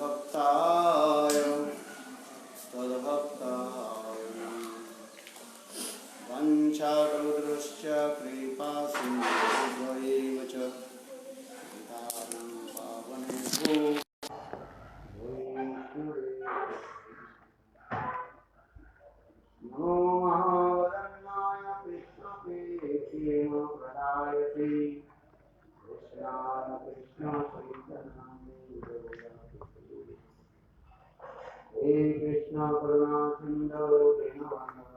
तद्भक्ताय वञ्चाकल्पतरुश्च कृपा सिन्धुभ्यैव च पतितानां पावनेभ्यो नमो महावदन्नाय कृष्णप्रेम प्रदायते कृष्णाय कृष्णचैतन्यं हे कृष्ण करुणा सिंधु दीनबन्धु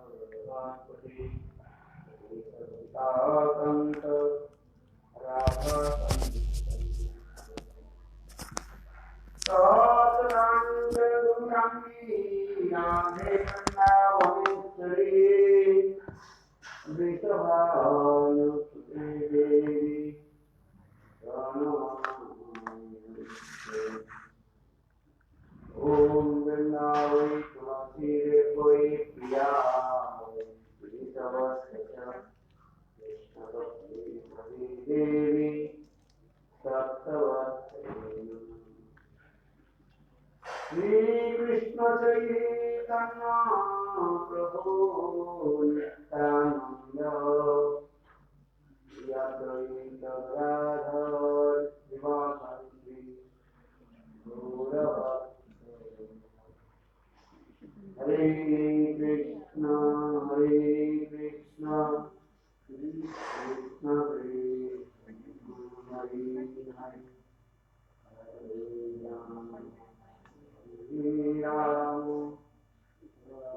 कांत राधाकांत सतनांद गुणांगी राधे वृषभानुसुते देवी ओम वृंदावै तुलसी रे कोई प्रिया कृष्ण देवी सप्तवत्सैन श्री कृष्ण चैतन्य प्रभु नित्यानंद यद्वैत गदाधर शिवासादि गौरभक्तवृंद हरे कृष्ण कृष्ण कृष्ण हरे हरे हरे राम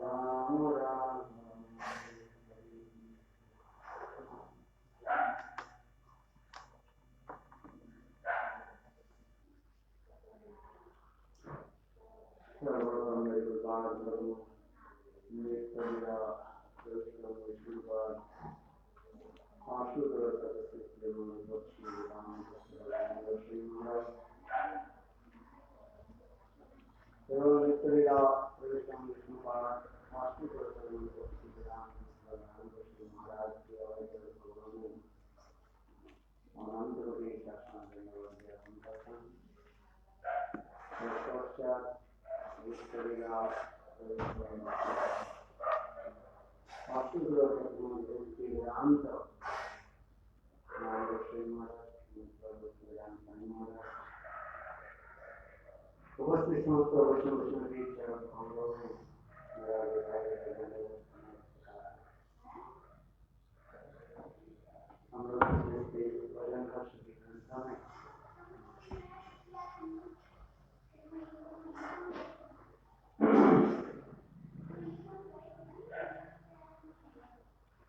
राम राम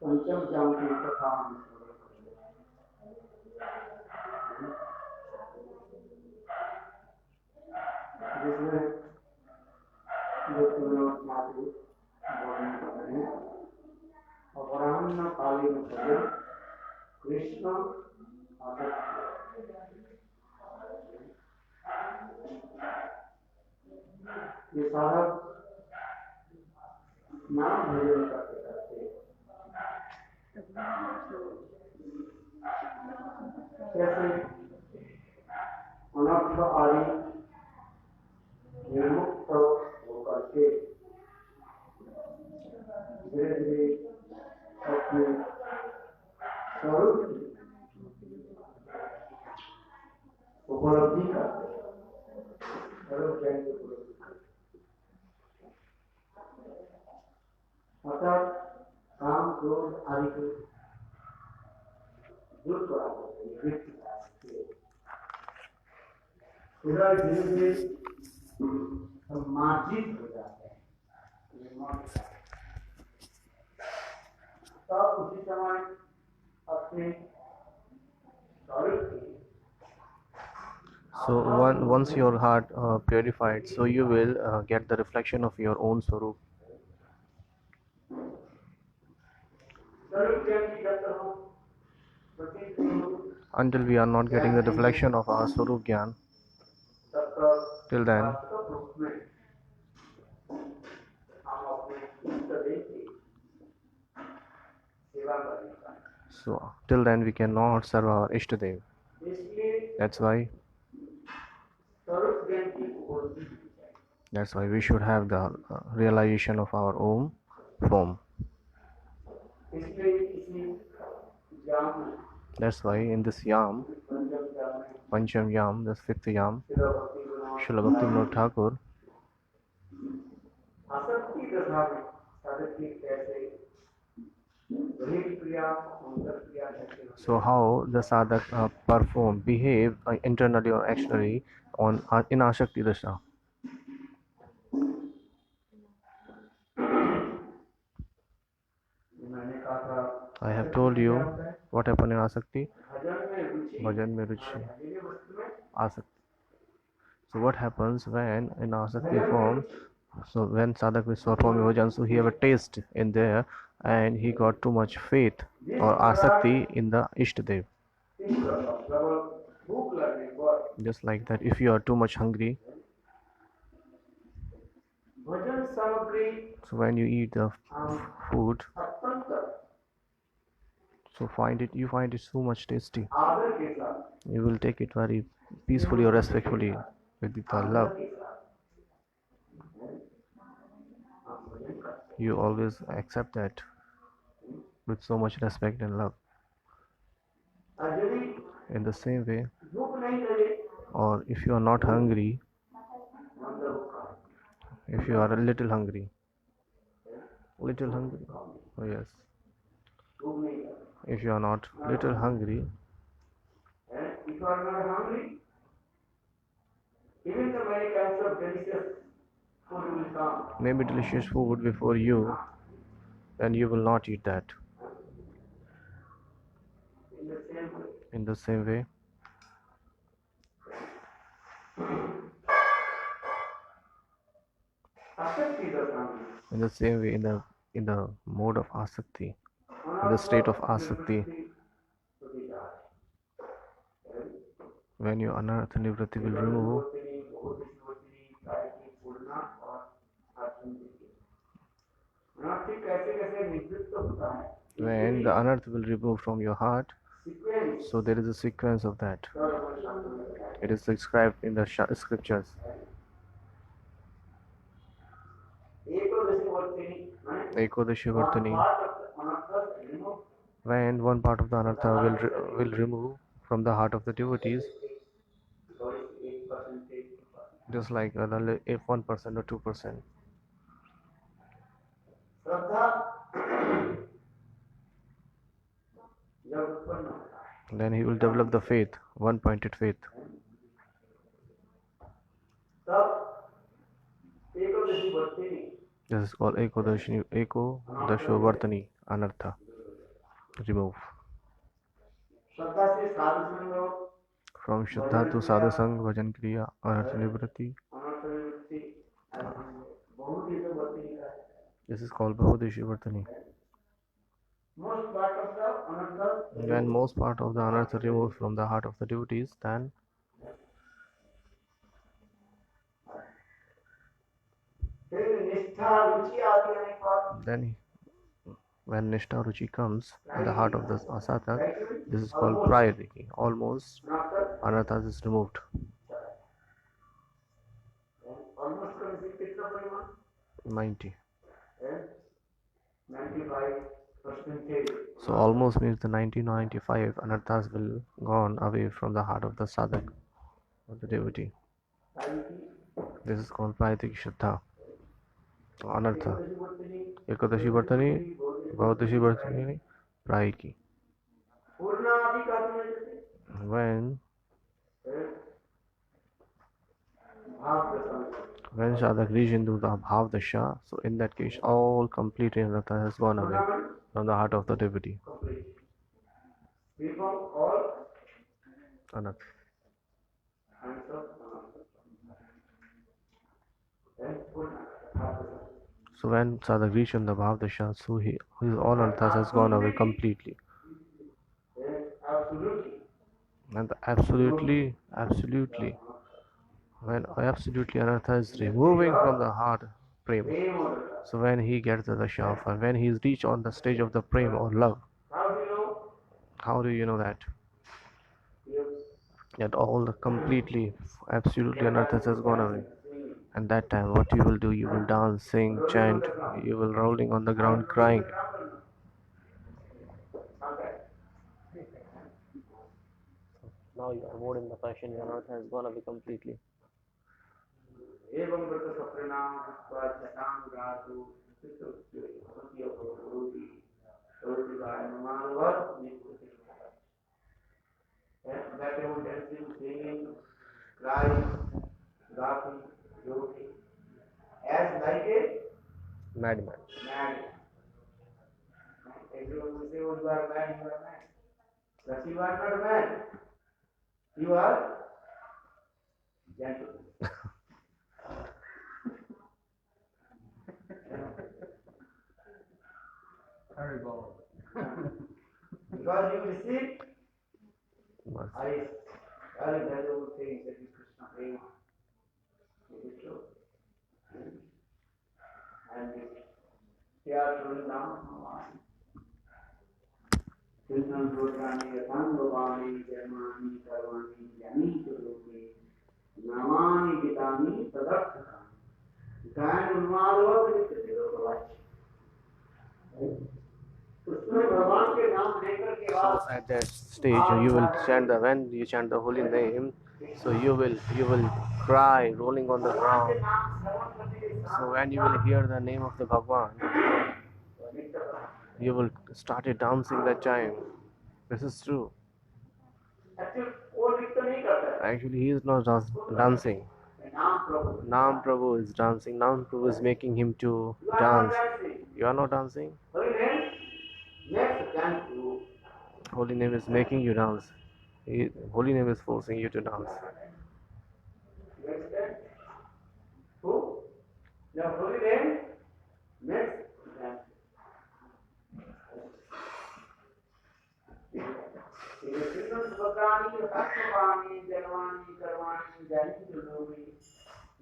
पंचम जाम की कथा जिसमें अपराह्न कालीन भजन कृष्ण ये सारा नाम भजन करते करते कैसे अनर्थ आदि निर्मुक्त होकर के धीरे धीरे अपने स्वरूप उपलब्धि करते स्वरूप ज्ञान की उपलब्धि करते अर्थात काम क्रोध आदि को दूर करा पूरा धीरे धीरे मार्जित हो जाते हैं तब उसी समय अपने So once your heart purified, so you will get the reflection of your own Swarup. Until we are not getting the reflection of our Swarup Gyan, till then, so till then we cannot serve our Ishtadev. That's why स्वरूप ज्ञान की उपलब्धि होनी चाहिए। That's why we should have the realization of our own form. इसलिए इसी ज्ञान में That's why in this yam, पंचम ज्ञान में Pancham Yam, the fifth yam, शिला भक्ति गुणा Srila Bhaktivinoda Thakur, आसक्ति दशा में साधक की कैसे बहिर् क्रिया अंतर क्रिया कैसे होती so how the sadhak behave internally or externally on in Ashakti Dasha. है। मैंने कहा था I have told you what happened in Asakti, भजन में रुचि Bhajan mein ruchi, भजन वस्तु में Asakti. So what happens when in Asakti form, so when sadhak will perform bhajan, so he have a taste in there and he got too much faith or Asakti in the Ishtadev. इस प्रबल भूख लगने पर Just like that, if you are too much hungry, भजन सामग्री so when you eat the food, अत्यंत so you find it so much tasty. आदर के साथ You will take it very peacefully or respectfully with the love. के साथ आप भजन करते You always accept that with so much respect and love. हैं। और यदि In the same way, भूख नहीं लगे or if you are not hungry, मतलब भूखा if you are a little hungry, oh yes, भूख नहीं लगे if you are not little hungry, if you are not hungry even the many kinds of delicious food will come maybe delicious food before you, then you will not eat that. in the same way. In the same way, आसक्ति दशा में in the same way, in the mode of asakti, in the state of asakti, when your anartha nivrati will remove, when the anartha will remove from your heart, so there is a sequence of that. It is described in the scriptures. Ekodashi Vartani, when one part of the anartha will remove from the heart of the devotees, just like if 1% or 2%. Then he will develop the faith, one-pointed faith. This is called Ekodasho Vartani, Anartha. Remove. From Shraddha to Sadhasang, Bhajan Kriya, Anartha Nivrati. This is called Bahudeshi Vartani. When most part of the anartha removed from the heart of the devotees, then when Nishtha Ruchi comes in the heart of the sadhak, this is called Prayadiki. Almost anarthas is removed. 90. 95%. So almost means the 90-95 anarthas will gone away from the heart of the sadhak or the devotee. This is called Prayatiki Shraddha. Anartha. Ekadashi Vartani, Bhavadashi Vartani, Prayaki. When sadhak reach into the Bhav Dasha, so in that case all complete anartha has gone away from the heart of the devotee. Anartha. So when sadhak reach in the Bhav Dasha, so his all anarthas has gone away completely. And absolutely, when absolutely anartha is removing from the heart prema, so when he gets the dasha of, when he is reached on the stage of the prema or love, how do you know that? That all the completely, absolutely unearthed has gone away. And that time, what you will do, you will dance, sing, chant, you will rolling on the ground crying. Now you are more in the passion, your earth has gone away completely. एवं व्रत सप्रणा जटां गातु सत्य भवति रोटिगाय मानवत नित्य that they were dancing, singing, crying, laughing, joking, as like a Madman. mad. Everyone will say, "Oh, you are mad, you are mad." But you are not mad. You are gentle. Terrible. Because you receive very valuable things that is Krishna prema. It is true. And they are showing down. Krishna Gurani, Sangavani, Jamani, Karvani, Jani, Surupi, Namani, Gitani, Tadaktani. Gayan Unmadava, Krishna Gurani. So at that stage you will chant the when you chant the holy name, so you will cry rolling on the ground. So when you will hear the name of the Bhagwan, you will start dancing that time. This is true. Actually he is not dancing. Nam Prabhu is dancing. Nam Prabhu is making him to dance. You are not dancing? Holy name is making you dance. Holy name is forcing you to dance. Who? The holy name makes dance.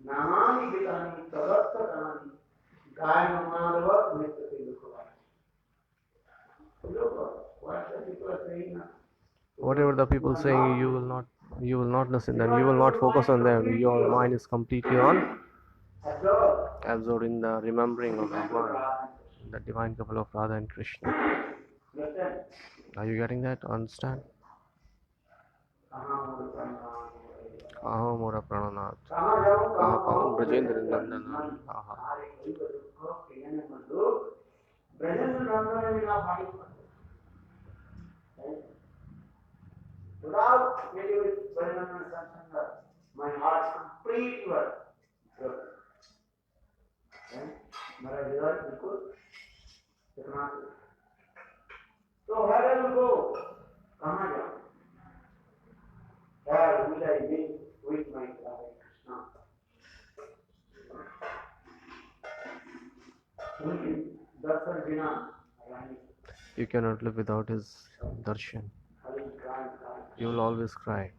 Namani Gitani, Tadaktani, Gayana Madhava, Nitya Lukavai. Look, what the people are saying now. Whatever the people saying, you will not listen them, you will not focus on them. Your mind is completely on absorbed in the remembering of Bhagwan, the divine couple of Radha and Krishna. Are you getting that? Understand? Aho mora prananath. Kaha paun Brajendra Nandana. Aha. Without getting with Varinana Satsanga, my heart completely was broken. मेरा हृदय बिल्कुल कितना तो where will go? कहाँ जाऊँ? Where will I be with my Lord Krishna? उनकी दर्शन बिना You cannot live without his darshan. You will always cry.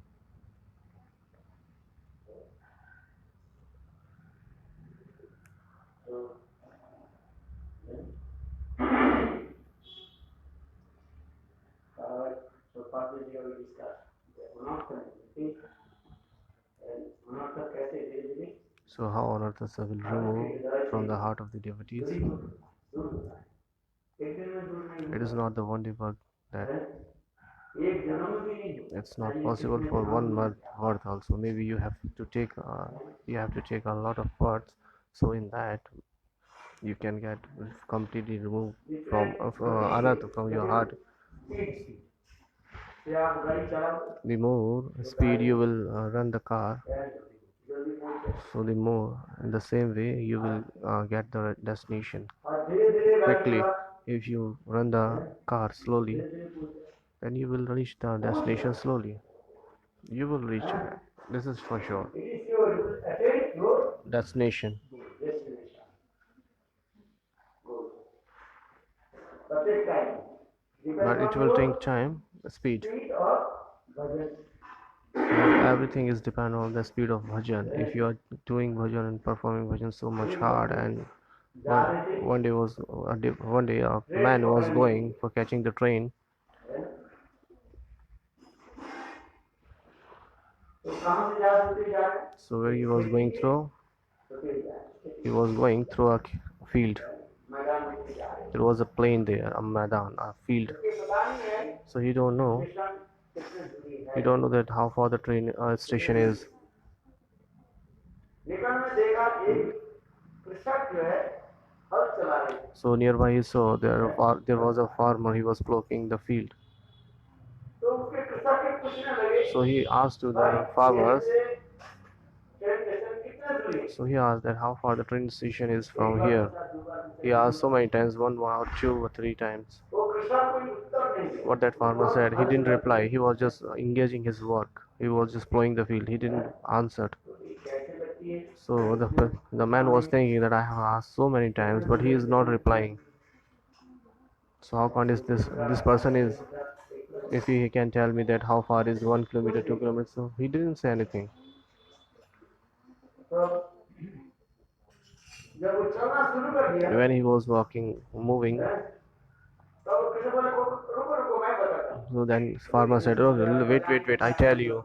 So partly we will discuss So how Anarthasa will remove from the heart of the devotees? It is not the only work that it's not possible for one worth also. Maybe you have to take a lot of words. So in that you can get completely removed from anartha from your heart. The more speed you will run the car, so the more in the same way you will get the destination quickly. If you run the car slowly, then you will reach the destination slowly. You will reach it. This is for sure. Destination. But it will take time, speed. Everything is depend on the speed of bhajan. If you are doing bhajan and performing bhajan so much hard, and one day a man was going for catching the train, तो कहाँ से जा होते जा रहे हैं? So where he was going through? होते जा रहे हैं। He was going through a field. मैदान होते जा रहे हैं। There was a plain there, a maidan, a field. उसके पता नहीं है So he don't know. Station कितने दूरी है। He don't know that how far the train station is. लेकिन मैं देखा एक कृषक जो है हल चला रहे थे। So nearby he saw there was a farmer. He was ploughing the field. तो उसके कृषक के पूछने लगे So he asked to the farmers. Train station कितने दूरी है? So he asked that how far the train station is from here. He asked so many times, one or two or three times. वो कृषक कोई उत्तर नहीं दिया। What that farmer said, he didn't reply. He was just engaging his work. He was just plowing the field. He didn't answer. ये कैसे लगती है? So the man was thinking that I have asked so many times, but he is not replying. So how can this person is, if he can tell me that how far is 1 kilometer, 2 kilometers? So he didn't say anything. तो जब वो चलना शुरू कर दिया When he was walking, moving, तो वो कृषक बोले रुको रुको मैं बताता हूँ। so then farmer said, oh, wait, I tell you.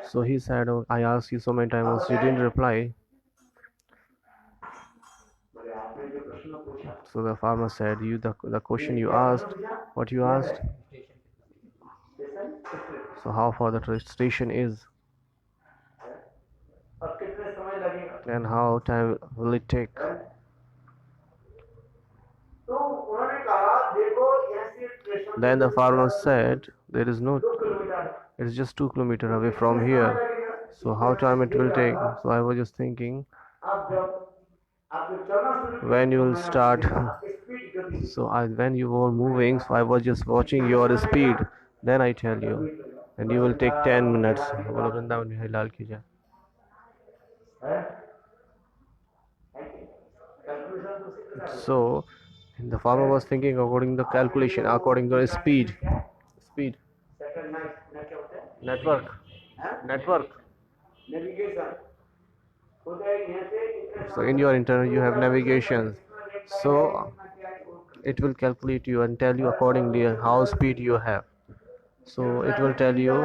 So he said, oh, I asked you so many times, you didn't reply. बोले आपने जो प्रश्न पूछा So the farmer said, the question you asked, what you asked, station so how far the station is, अब कितने समय लगेगा? and how time will it take. तो उन्होंने कहा देखो यहाँ से station Then the farmer said, there is no, 2 kilometre it's just 2 kilometers away from here, so how time it will take. So I was just thinking, आप जब चलना शुरू when you will start. Speed गति So when you were moving, so I was just watching your speed. Then I tell you, and you will take 10 minutes. बोलो वृंदावन बिहारी लाल की जय. है calculation तो सीखना So the farmer was thinking according to the calculation, according to the speed. Second ना क्या होता है Network. नेविगेशन होता है यहाँ से इतने So in your internet you have navigation. So it will calculate you and tell you accordingly how speed you have. So it will tell you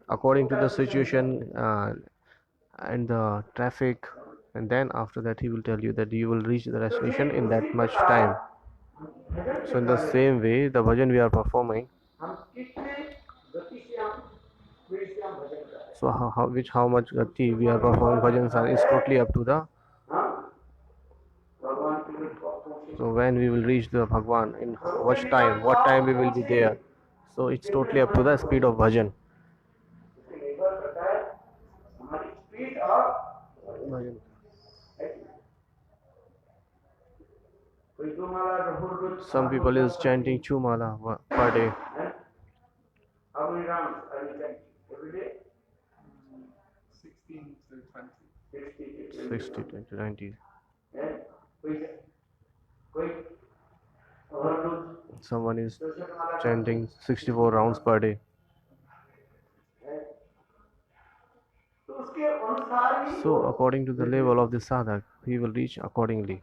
according to the situation and the traffic, and then after that he will tell you that you will reach the destination in that much time. So in the same way, the bhajan we are performing, हम कितने गति से हम speed से हम भजन कर रहे हैं। so how much gati we are performing bhajans are is totally up to the. हाँ भगवान की कृपा पहुंचे So when we will reach the Bhagwan, in what time we will be there. So it's totally up to the speed of bhajan. इससे निर्भर करता है हमारी स्पीड और Bhajan. कोई दो माला रोज Some people is chanting 2 mala per day. How many rounds are you taking every day? 16 to 20. 60 60, 20, 90. है कोई और रोज Someone is 200 Mala chanting 64 rounds per day. है तो उसके अनुसार ही So according to the level of the sadhak, he will reach accordingly.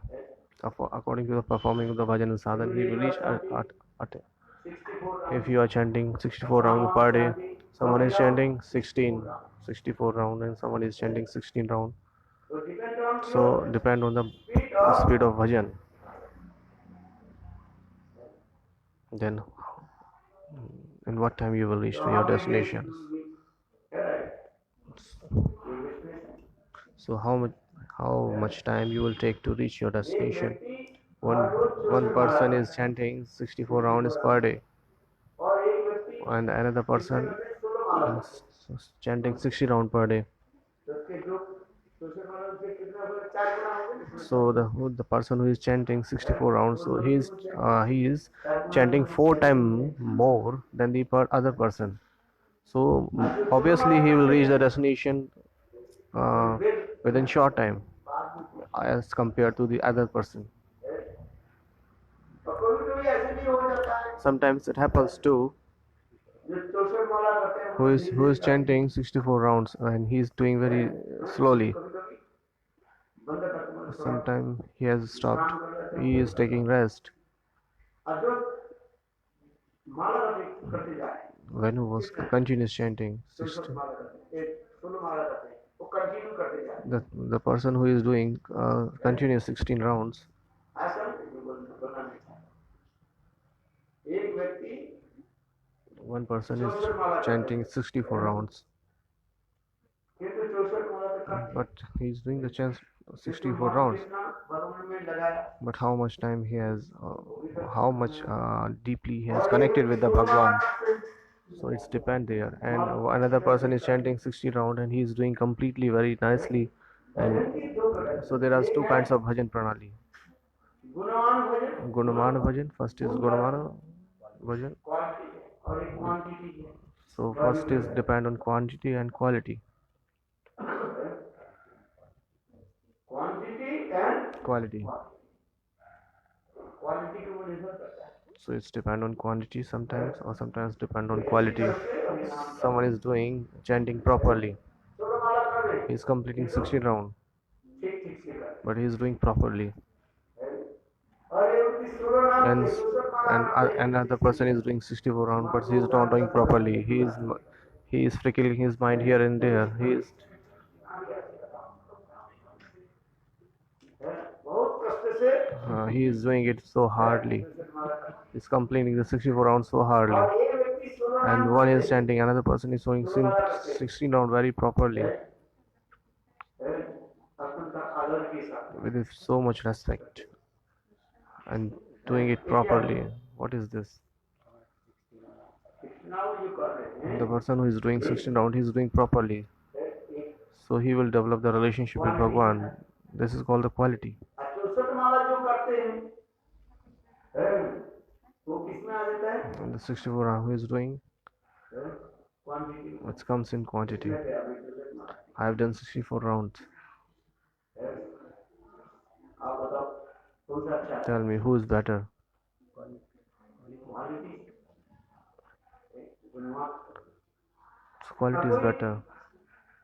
According to the performing of the bhajan and sadhana, he will reach at 64 if you are chanting 64 rounds per day, someone is chanting 64 round, and someone is chanting 16 round. तो depend on So depend on the speed of bhajan. Then in what time you will reach to your destination. So how much time you will take to reach your destination. One person is chanting 64 rounds per day, और एक व्यक्ति and another person 16 Mala is chanting 60 rounds per day. तो उसके जो 200 माला से कितना होगा 4 गुना होगा So the person who is chanting 64 rounds, so he is chanting 4 times more than the other person. So obviously he will reach the destination within short time as compared to the other person. और कभी ऐसे भी हो जाता है Sometimes it happens too, जो 200 माला करते हैं who is chanting 64 rounds and he is doing very slowly. कभी बंद करते हैं Sometimes he has stopped, he is taking rest. और जो माला करते जाए When he was continuous chanting 200 माला करते हैं 16 माला करते हैं वो कंटिन्यू करते जाते हैं The person who is doing continuous 16 rounds, ऐसा बोलना नहीं चाहिए एक व्यक्ति one person is 64 माला कर chanting 64 rounds, किंतु 64 माला तक करते but he is doing the chant हैं 64 rounds. कितना भगवान में लगाया But how much time he has, how much deeply he has connected with the Bhagwan. So it's depend there. And another person is chanting 60 round and he is doing completely very nicely. And so there are two kinds of bhajan pranali. गुणवान भजन Gunamana bhajan. First is Gunamana bhajan. Quality और एक quantity है So first is depend on quantity and quality. Quantity and Quality. Quality के ऊपर निर्भर करता है So it's depend on quantity sometimes or sometimes depend on quality. Someone is doing chanting properly. सोलह माला कर रहे He is completing 60 round, ठीक ठीक से कर but he is doing properly. और एक व्यक्ति 16 नाम And से 16 माला another person is doing 64 round, but he is not doing properly. He is flickering his mind here and there. बहुत कष्ट से He is doing it so hardly. He's completing the 64 rounds so hardly. और एक व्यक्ति 16 And one is chanting, another person is doing 16 round very properly अत्यंत आदर के साथ with so much respect and doing it properly. What is this? now you कर रहे हैं The person who is doing 16 round, he is doing properly. So he will develop the relationship with Bhagwan. This is called the quality. 64 माला जो करते हैं वो किसमें आ जाता है And the 64 round who is doing, quantity it comes in quantity. I have done 64 rounds. आप बताओ कौन सा अच्छा है Tell me, who is better? Quality गुणवान So quality is better.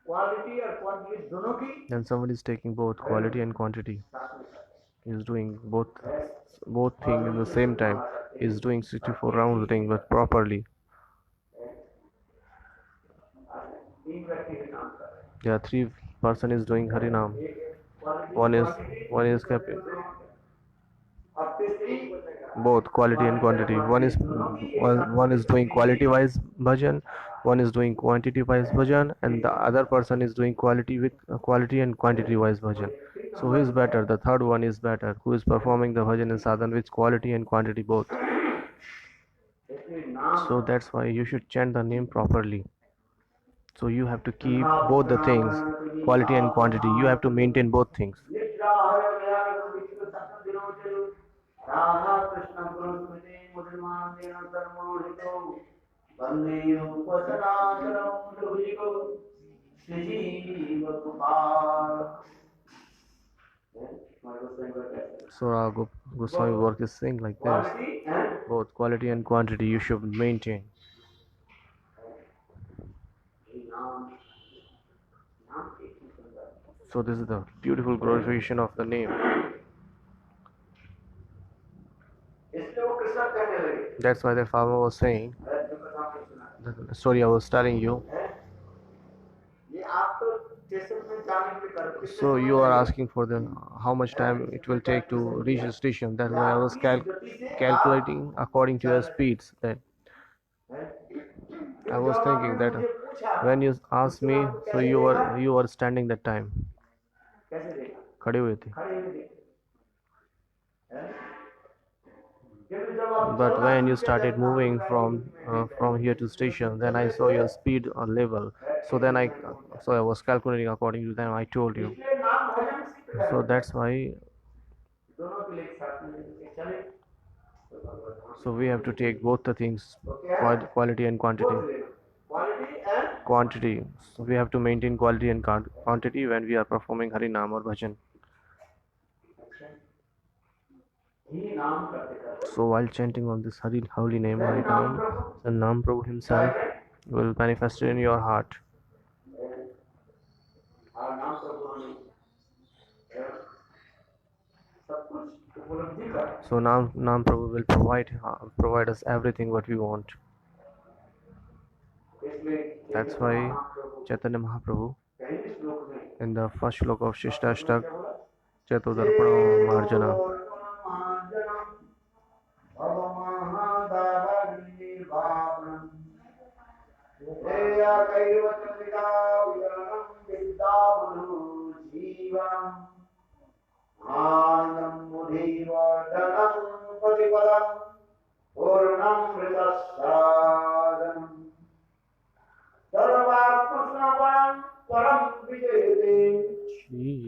Quality और क्वांटिटी दोनों की Then someone is taking both quality and quantity. साथ में करते He is doing both things in the same time. He is doing 64 rounds thing but properly. हैं तीन व्यक्ति के नाम कर रहे हैं There are three person is doing Harinam. एक क्वालिटी One is kept और तीसरी both quality and quantity. One is doing quality wise bhajan, one is doing quantity wise bhajan, and the other person is doing quality and quantity wise bhajan. So who is better? The third one is better, who is performing the bhajan and sadhan with quality and quantity both. इसलिए नाम So that's why you should chant the name properly. So you have to keep both the things, quality and quantity. You have to maintain both things. निद्रा हर मेरा विश्व सत्य दिनों चलो राधा कृष्ण गुरु स्मृति मुसलमान then सर्वोहितो वंदे उपसनातनम प्रभुजिको श्री जीव Gopal So our Goswami work is saying like this. Quality and Both quality and quantity you should maintain. नाम नाम की सुंदर So this is the beautiful glorification of the name. इसलिए वो कृष्ण कहने लगे That's why the farmer was saying, जो कथा में सुना the story I was telling you. है ये आप तो स्टेशन में जाने के लिए करते So you are asking for the how much time it will take to reach the station. That's why I was calculating according to your speeds. That I was thinking that when you asked me, so you were standing that time. कैसे देखा खड़े हुए थे. खड़े हुए देखे हैं? क्योंकि जब आप But चलना when you शुरू started किया moving जाता है, from here to station, then I saw your speed level. So then I was calculating according to them. I told you. इसलिए नाम भजन सिद्ध है So that's why. दोनों के लिए एक साथ में चले तो भगवत धाम So we have to take both the things, quality and quantity. Quality and Quantity. So we have to maintain quality and quantity when we are performing Harinam or Bhajan. ही नाम करते करते So while chanting on this holy name Harinam, the Nam Prabhu himself will manifest in your heart. और नाम प्रभु हमें सब कुछ उपलब्धि कर So Nam Prabhu will provide us everything what we want. इसलिए That's why Mahaprabhu Chaitanya Mahaprabhu पहले श्लोक में in the first shloka of Shishtashtak Chetodarpana Marjana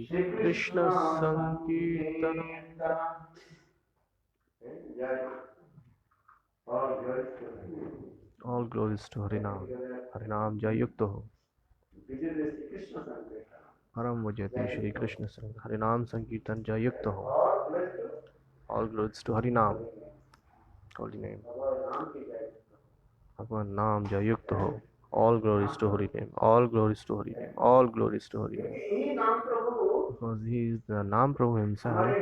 Shri Krishna Sankirtanam. All glories to Harinam. Harinam Jayukta ho. Param Vajyate Shri Krishna Sankirtan. Harinam Sankirtan Jayukta ho. All glories to Harinam. Holy name. Bhagwan Naam Jayukta ho. All glories to Hari name. All glories to Hari name. All glories to Hari name. Because he is the Naam Prabhu himself.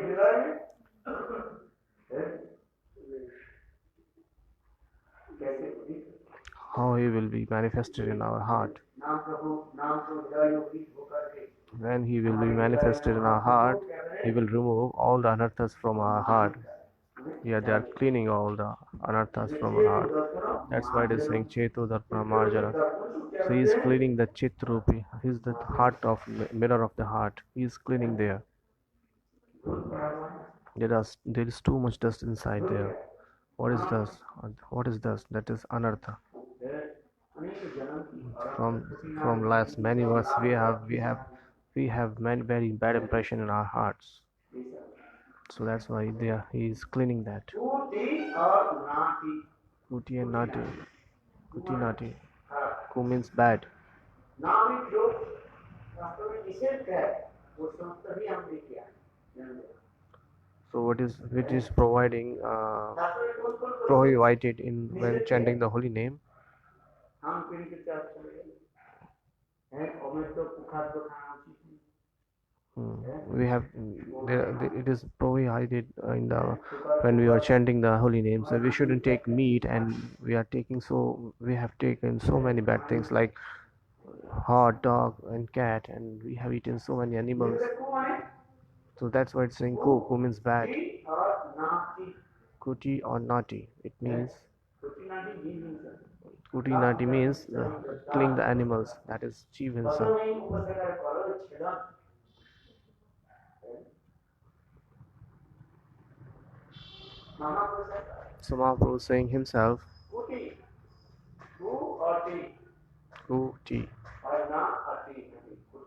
How he will be manifested in our heart. When he will be manifested in our heart, he will remove all the anarthas from our heart. Yeah, they are cleaning all the anarthas from our heart. That's why it is saying Cheto Darpana Marjana. So he is cleaning the Chitrupi. He is the heart of mirror of the heart. He is cleaning there. There is too much dust inside there. What is dust? What is dust? That is anartha. From last many years we have many very bad impression in our hearts. So that's why he is cleaning that. Kuti and nati. Kuti nati. Ku means bad. So which is providing prohibited in when chanting the holy name? We have it is prohibited in the when we are chanting the holy names. So we shouldn't take meat, and we have taken so many bad things like hot dog and cat, and we have eaten so many animals. So that's why it's saying ku. Ku means bad. Kuti or nati. It means Kuti nati means killing the animals. That is Jeev Hinsa. So Mahaprabhu is saying himself, Ku ti,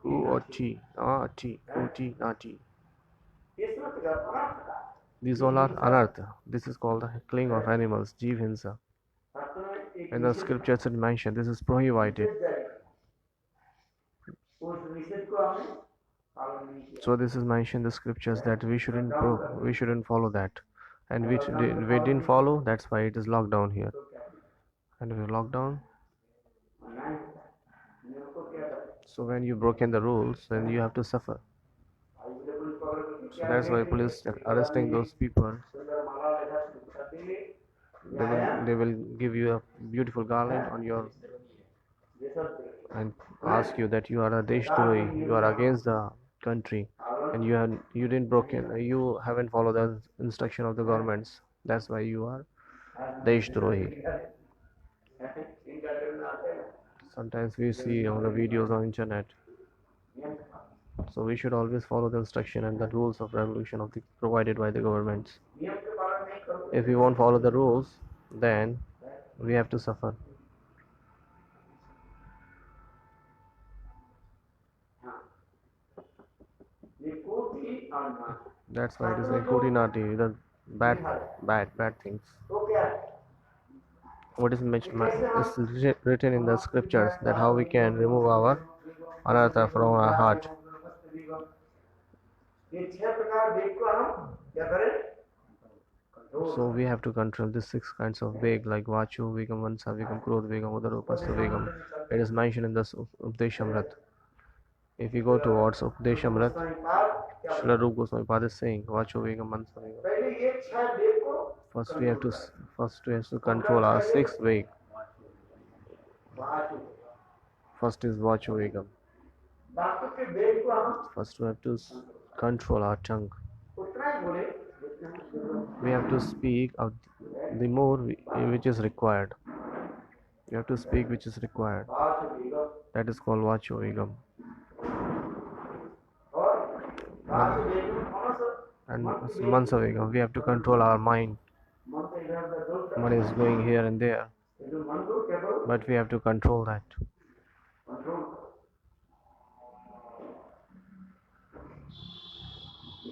Ku or ti, ti, Kuti nati. These all are anartha. This is called the killing of animals, Jeev Hinsa. In the scriptures it mentioned this is prohibited. So this is mentioned in the scriptures that we shouldn't follow that, and we didn't follow. That's why it is locked down here. And if you lock down, so when you broken the rules, then you have to suffer. So that's why police are arresting those people. They will give you a beautiful garland on your and ask you that you are a Deshdrohi, you are against the country, and you haven't followed the instruction of the governments. That's why you are Deshdrohi. Sometimes we see on the videos on internet. So we should always follow the instruction and the rules of revolution provided by the governments. If we won't follow the rules, then we have to suffer. That's why it is like Kutinati, the bad things. What is mentioned is written in the scriptures that how we can remove our anartha from our heart. So we have to control these 6 kinds of veg like Vachu, Vegam, Vansa, Vegam, Krodh, Vegam, Udarupastha, Vegam. It is mentioned in the Updeshamrat. If you go towards Updeshamrat, Srila Rupa Goswami Pad is saying Vachu, Vegam, Vansa, Vegam. First we have to control our 6 veg. First is Vacho Vegam. दांतों के वेग को हम First we have to control our tongue. उतना ही बोले जितना हम जरूरत We have to speak of the more which is required. You have to speak which is required. बात होगा That is called Vacho Vegam. और बात वेग कौन सा And Mansa Vegam, we have to control our mind. मन से इधर उधर दौड़ One is going here and there, जो मन को क्या करो but we have to control that. Control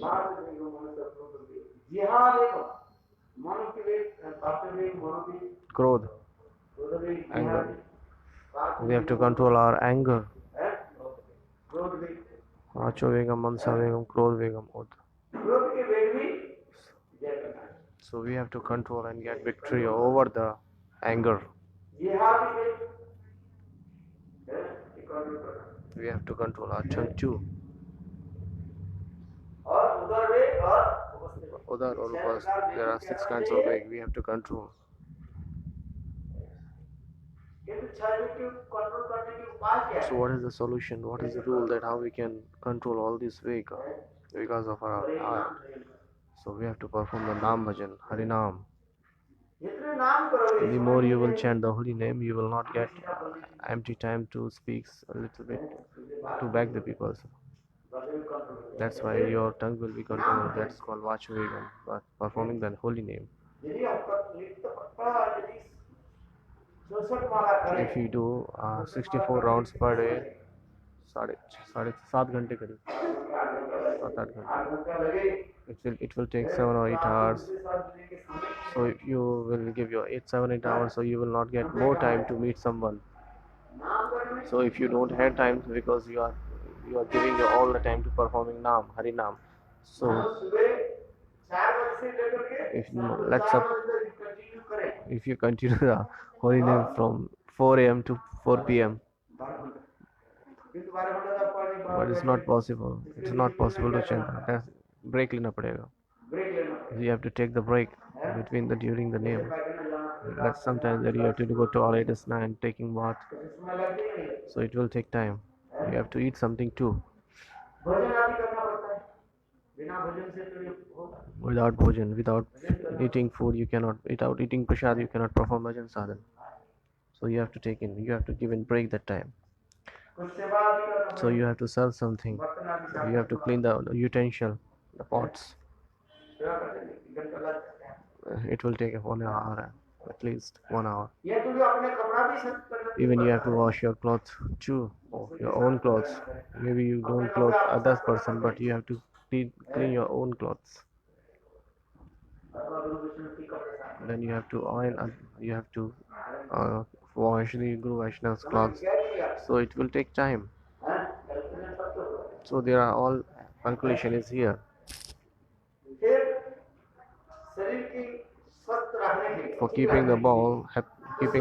बात वेग मन से कंट्रोल जिहाद एक मन के वेग बात वेग मन की Krodh, क्रोध वेग anger. बात We have to control our anger. है क्रोध वेग Vacho Vegam, Mansa Vegam, Krodh Vegam. क्रोध के वेग भी जय करना है So we have to control and get victory over the anger. जिहाद वेग है इकोनॉमी करना We have to control our tongue too. और उधर वेग और उपस्थित Udar or Upas, there are 6 kinds of veg we have to control. ये तो छह वेग को कंट्रोल करने के उपाय क्या So है what is the solution? What is the rule that how we can control all these vega? Vegas of our heart. So we have to perform the Nam Bhajan, Harinam. जितने नाम करोगे The more you will chant the holy name, you will not get empty time to speak a little bit to beg the people. That's why your tongue will be controlled. That's called Vachuvegam, but performing the holy name. यदि हम लिखते पक्का यदि 64 माला करें If you do 64 rounds per day, साढ़े 7 घंटे करीब 7-8 घंटे 8 घंटा लगे it will take 7 or 8 hours. So you will give your 7-8 hours, so you will not get more time to meet someone. नाम करने So if you don't have time because you are giving your all the time to performing Nam, Hari Nam. So सुबह 4 बजे से लेकर के if let's up continue करें if you continue the holy name from 4 a.m. to 4 p.m. 12 घंटा फिर 12 घंटा तक पढ़ने but it's not possible. It's not possible to chant that. That's break लेना पड़ेगा. ब्रेक लेना You have to take the break between the during the name. Packet जाना That's sometimes that you have to go to toilet is and taking bath, इसमें लगती नहीं है so it will take time. You have to eat something too. भोजन आदि करना पड़ता है बिना भोजन से तो ये होगा Without bhojan, without eating food, you cannot. Without eating prasad, you cannot perform bhajan sadhan. So you have to take in. You have to give in break that time. कुछ सेवा आदि करना So you have to serve something. बर्तन आदि You have to clean the utensil, the pots. सेवा करने में घंटा लग जाता है It will take 1 hour, at least 1 hour. ये तो जो अपने कपड़ा भी सब करना Even you have to wash your clothes too, or your own clothes. Maybe you don't clothe other person, but you have to clean your own clothes. और दूसरे की कपड़े साफ Then you have to oil. You have to wash the Guru Vaishnav's clothes. क्या किया So it will take time. हैं calculate सब तो होगा So there are all calculation is here. फिर शरीर की स्वस्थ रखने के लिए For keeping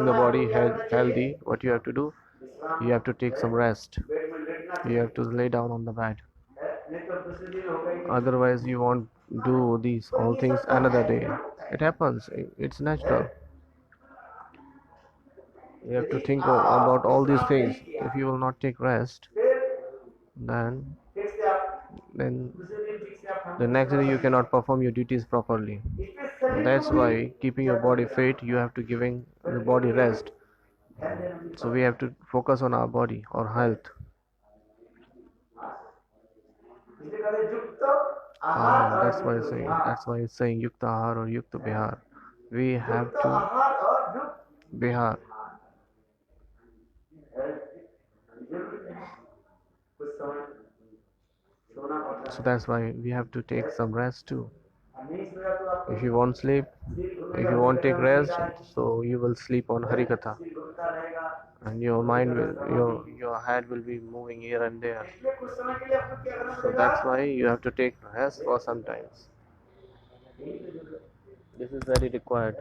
the body healthy, what you have to do? विश्राम You have to take some rest. Bed में लेटना You have to lay down on the bed. है नहीं तो दूसरे दिन हो गई Otherwise, you won't do these all things another day. It happens. It's natural. You have to think about all these things. If you will not take rest, फिर then ठीक से आप then दूसरे दिन ठीक से आप the next day you cannot perform your duties properly. इसमें शरीर That's को भी why keeping your body fit, you have to giving the body rest. ध्यान देना भी So we have to focus on our body or health. इसलिए कहते हैं युक्त आहार और That's why युक्त it's saying. Vihar. That's why it's saying Yukta Ahar or Yukta Bihar. We have युक्त to आहार और युक्त Bihar. जरूरी नहीं कुछ समय सोना पड़ता So that's why we have to take some rest too. है नहीं सोया तो आपको If you won't sleep, if you won't take rest, so you will sleep on Harikatha, सिर घूमता रहेगा and your mind will, your head will be moving here and there. इसलिए कुछ समय के लिए आपको क्या करना So पड़ेगा that's why you have to take rest for some times. This is very required.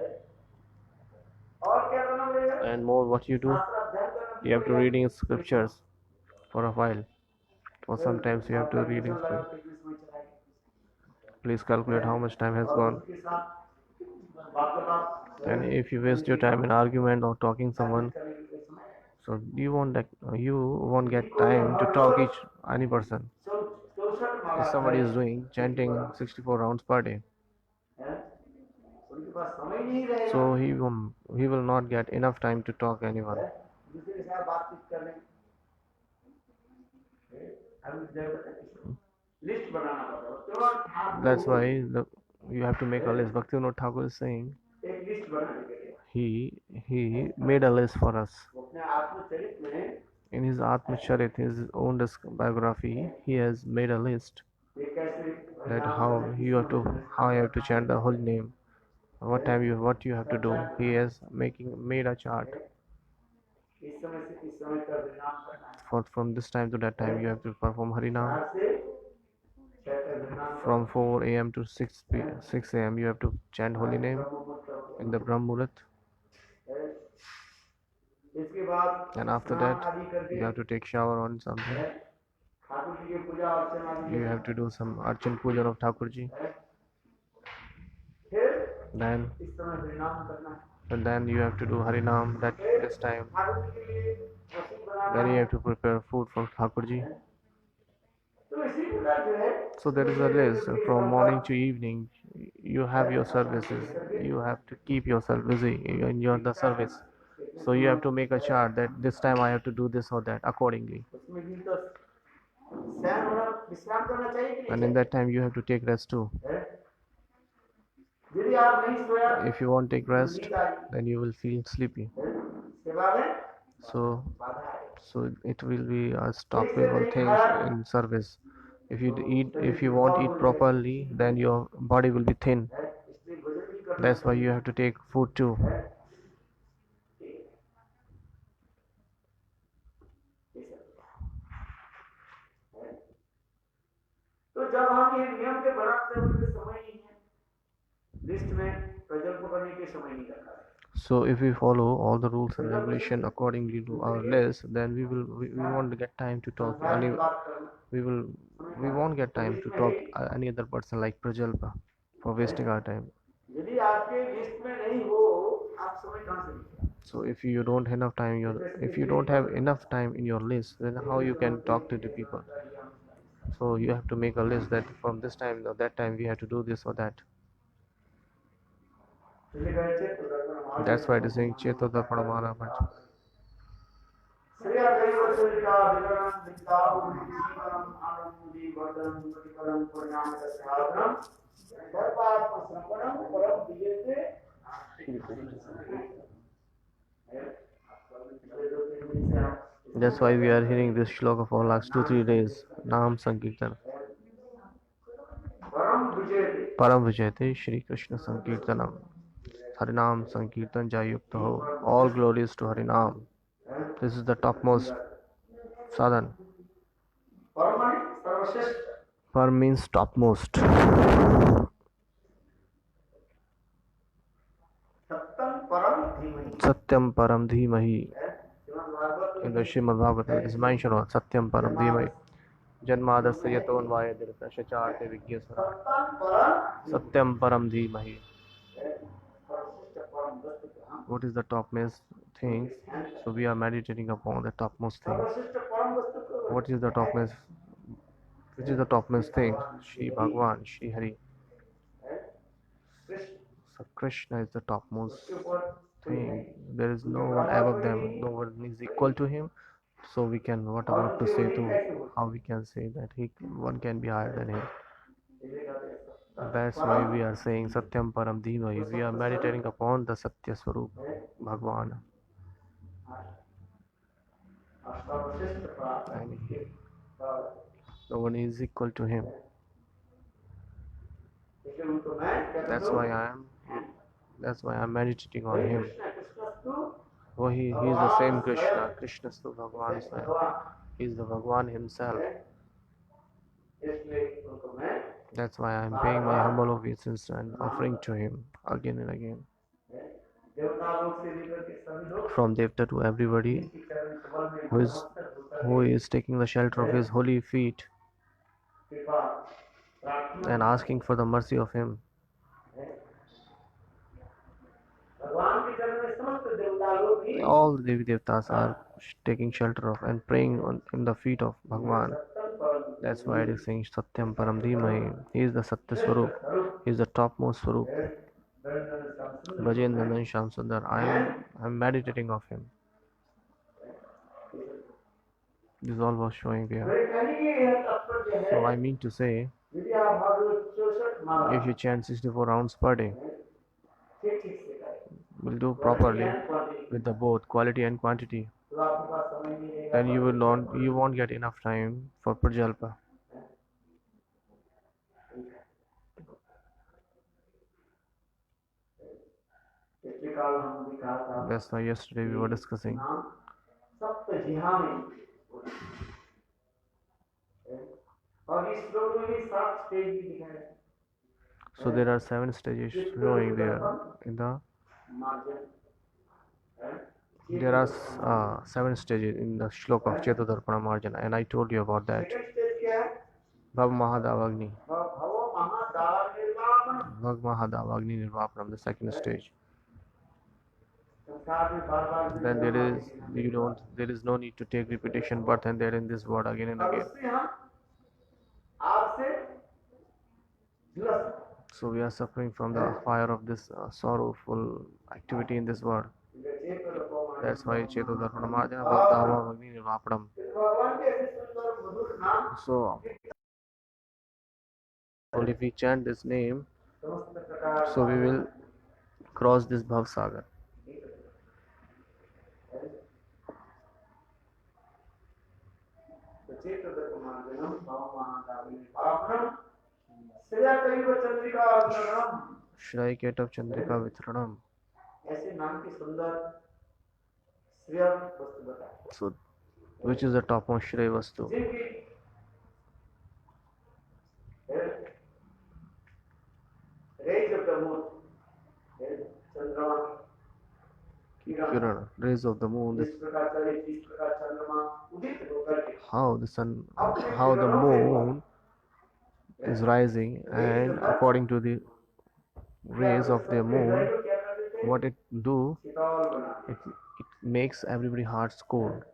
और क्या करना पड़ेगा And more, what you do, शास्त्र अध्ययन करना you have to reading scriptures for a while. For sometimes you have to reading scriptures. Please calculate how much time has gone. उसके साथ बात And if you waste your time in argument or talking someone, करने के लिए समय है। So you won't get time to talk any person. If somebody is doing chanting 64 rounds per day, so he will not get enough time to talk anyone. That's why you have to make a list. Bhaktivinoda Thakur is saying he made a list for us. In his Atmacharit, his own biography, he has made a list that how you have to chant the holy name, what you have to do. He has made a chart. From this time to that time you have to perform Harinam. From 4 a.m. to 6 a.m. you have to chant holy name in the Brahm Muhurat. And after that you have to take shower on something. You have to do some Archan Pujan of Thakurji. Then you have to do Harinam this time. Then you have to prepare food for Thakurji. So there is a list from morning to evening. You have your services. You have to keep yourself busy in the service. So you have to make a chart that this time I have to do this or that accordingly. And in that time you have to take rest too. If you won't take rest, then you will feel sleepy. So it will be a stoppable things in service. If you won't eat properly, then your body will be thin. That's why you have to take food too. So if we follow all the rules and regulation accordingly to our list, then we won't get time to talk we won't get time to talk any other person like Prajalpa for wasting our time. So if you don't have enough time in your list, then how you can talk to the people? So you have to make a list that from this time or that time we have to do this or that. That's why it is saying Chetoda Pramana. That's why we are hearing this shloka for last 2-3 days. Nam Sankirtan. Param Vijayate Shri Krishna Sankirtanam. Harinam Sankirtan Jayukta Ho. All glories to Harinam. This is the topmost sadhan. Par means topmost. Satyam Param Dhimahi. In the Srimad Bhagavatam it is mentioned on Satyam Param Dhimahi. Janmadasya Yatonvaya Dirtashacharte Vigyasara. Satyam Param Dhimahi. What is the topmost thing? So we are meditating upon the topmost thing. What is the topmost? Which is the topmost thing? Shri Bhagwan, Shri Hari. So Krishna is the topmost thing. There is no one above them. No one is equal to him. So we can what about to say to how we can say that one can be higher than him. That's why we are saying Satyam Param Dhimahi. We are meditating upon the Satya Swarup Bhagwan. And no one is equal to him. That's why I am meditating on him. Oh, he is the same Krishna. Krishna Stu Bhagwan. He is the Bhagwan himself. That's why I am paying my humble obeisance and offering to him again and again. From Devta to everybody who is taking the shelter of his holy feet and asking for the mercy of him. all the Devi Devtas are taking shelter of and praying in the feet of Bhagwan. That's why it is saying Satyam Param Dhimai. He is the Satya Swarup. He is the topmost Swarup. Brajendra Nandan Shyam Sundar. I'm meditating of him. This all was showing there. So I mean to say, if you chant 64 rounds per day, will do properly with the both quality and quantity, then you won't get enough time for Prajalpa. That's why yesterday we were discussing. So there are 7 stages showing there in the. There are 7 stages in the shloka of Chetodarpana Marjana, and I told you about that. Bhav Mahadavagni. Bhav Mahadavagni Nirvapanam, the second stage. Then there is no need to take repetition birth and there in this word again and again. So we are suffering from the fire of this sorrowful activity in this world. That's why Chetodarpana Marjana Bhavdhavagni Nirvapanam. So only if we chant this name, so we will cross this Bhav Sagar. Shray Ketav Chandrika Vitranam. So, which is the topmost Shray Vastu? Kiran, rays of the moon. How the moon is rising, and according to the rays of the moon, what it do, it makes everybody hearts cold.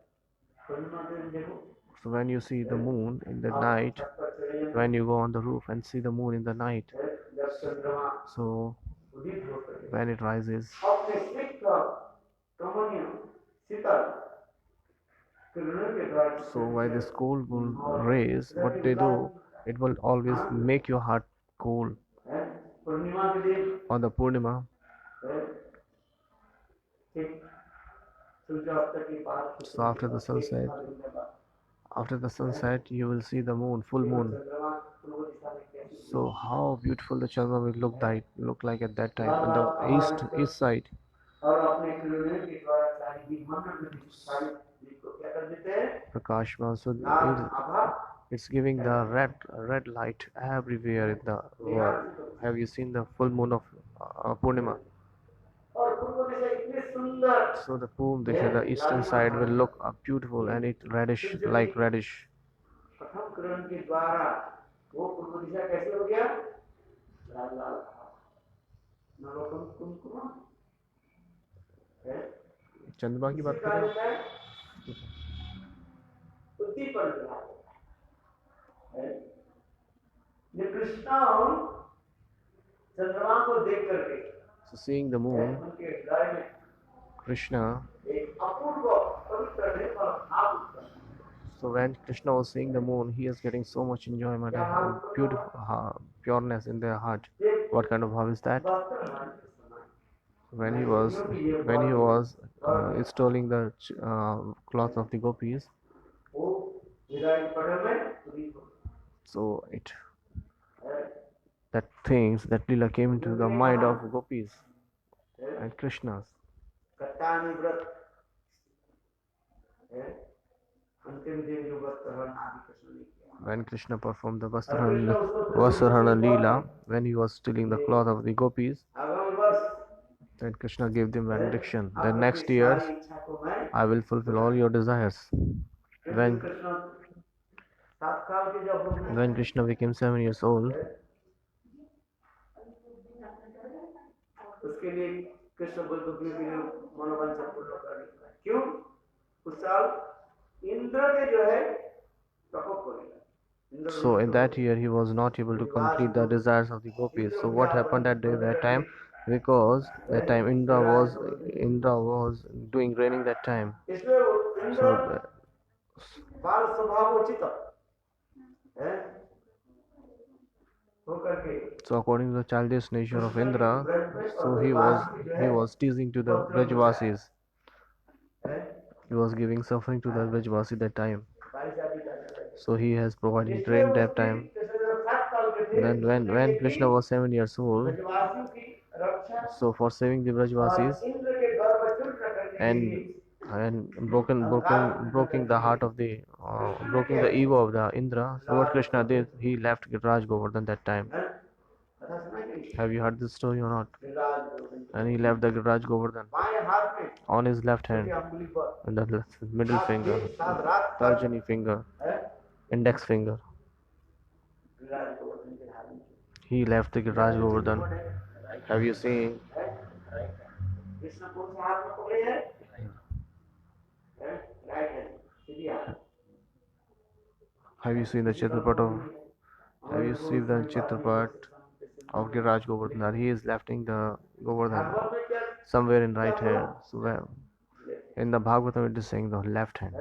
So when you see the moon in the night, when you go on the roof and see the moon in the night, so when it rises, so by this cold rays, what they do, it will always make your heart cold. On the Purnima, so after the sunset you will see the moon, full moon. So how beautiful the Chandra will look like at that time on the east side. Prakashma, so it's giving the red light everywhere in the world. Have you seen the full moon of Purnima? So the eastern side will look beautiful and it reddish, like reddish. चंद्रमा की बात कर रहे हो? So seeing the moon, Krishna. So when Krishna was seeing the moon, he is getting so much enjoyment and beautiful pureness in their heart. What kind of bhav is that? When he was installing the cloth of the gopis, so that lila came into the mind of gopis and Krishna's. When Krishna performed the Vastrahana Leela, when he was stealing the cloth of the gopis, then Krishna gave them benediction. Then next year, I will fulfill all your desires. When Krishna became 7 years old, क्यों? उस साल इंद्र के जो है प्रकोप हो गया। So in that year he was not able to complete the desires of the gopis. So what happened that day, that time? Because that time Indra was doing raining that time. इसलिए वो Indra So बाल स्वभावोचित है होकर के so according to the childish nature of Indra, so he was teasing to the Brajvasis. है He was giving suffering to the Brajvasi that time. बारिश आदि का है। So he has provided इसलिए rain that उसकी time. जैसे जब 7 साल के थे Then when Krishna was 7 years old, ब्रजवासियों की रक्षा so for saving the Brajvasis और इंद्र के गर्भ चूर्ण करने के लिए and broken the heart of the broken the ego of the Indra. So what Krishna did, he left Giriraj Govardhan that time. हैं? कथा सुना है कि Have you heard this story or not? Giriraj Govardhan And he left the Giriraj Govardhan बाएं हाथ में on his left hand, अंगुली पर and the middle finger, सात रात Tarjani finger, है index finger. गिरिराज गोवर्धन के हाथ में He left the Giriraj Govardhan. Have you seen? Krishna कौन से हाथ में पकड़े हैं? राइट हैंड सीधी हाथ Have you seen the Chitrapat of? Have you seen the Chitrapat of Giriraj Govardhan? He is lifting the Govardhan somewhere in right hand. So in the Bhagavatam it is saying the left hand,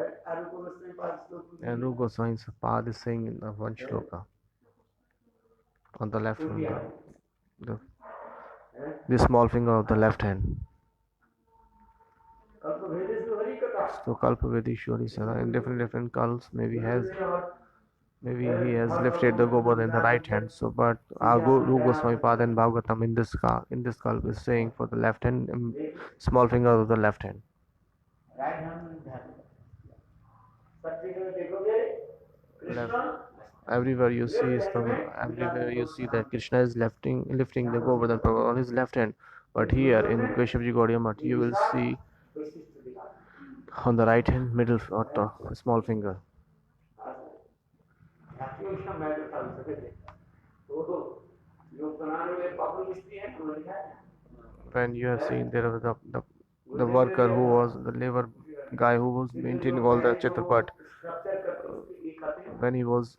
and Rupa Goswami's Pad is saying in the one shloka on the left finger, the small finger of the left hand. So Kalpavedishwari Sada in different cults maybe he has lifted the Govardhan in the right hand. So but Rupa Goswami Pad and Bhagavatam in this culp is saying for the left hand, small finger of the left hand. Right hand में ध्यान सब जगह देखोगे Krishna Everywhere you see that Krishna is lifting the Govardhan on his left hand, but here in Keshavji Gaudiya Math you will see on the right hand middle or small finger. When you have seen there was the worker who was the labor guy who was maintaining all the Chitrapat when he was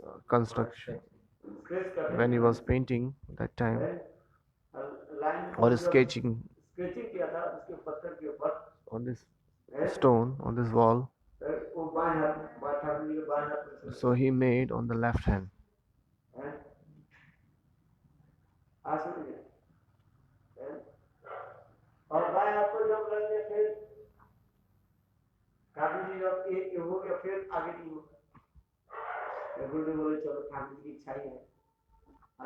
when he was painting that time or sketching on this stone on this wall, so he made on the left hand. और बाएं हाथ को जब रख दिया फिर ठाकुर जी जब ये हो गया फिर आगे नहीं होगा। गुरुदेव बोले चलो ठाकुर जी की इच्छा ही है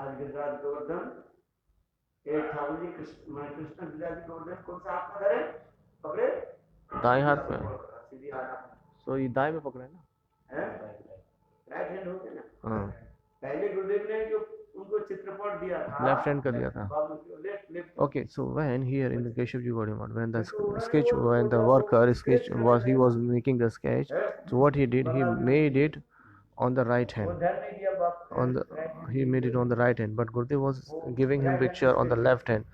आज गिरिराज गोवर्धन एक ठाकुर जी कृष्ण गिरिराज गोवर्धन कौन सा हाथ में धरे पकड़े दाएं हाथ में, सीधी हाथ so ये दाएं में पकड़े ना, राइट हैंड हो गया ना। हाँ पहले गुरुदेव ने जो उनको चित्रपट दिया था लेफ्ट हैंड का दिया था. Okay, so when here in the Keshavji Gaudiya Math, when the worker he was making the sketch, so what he did, he made it on the right hand. He made it on the right hand, but Gurudev was giving him picture on the left hand.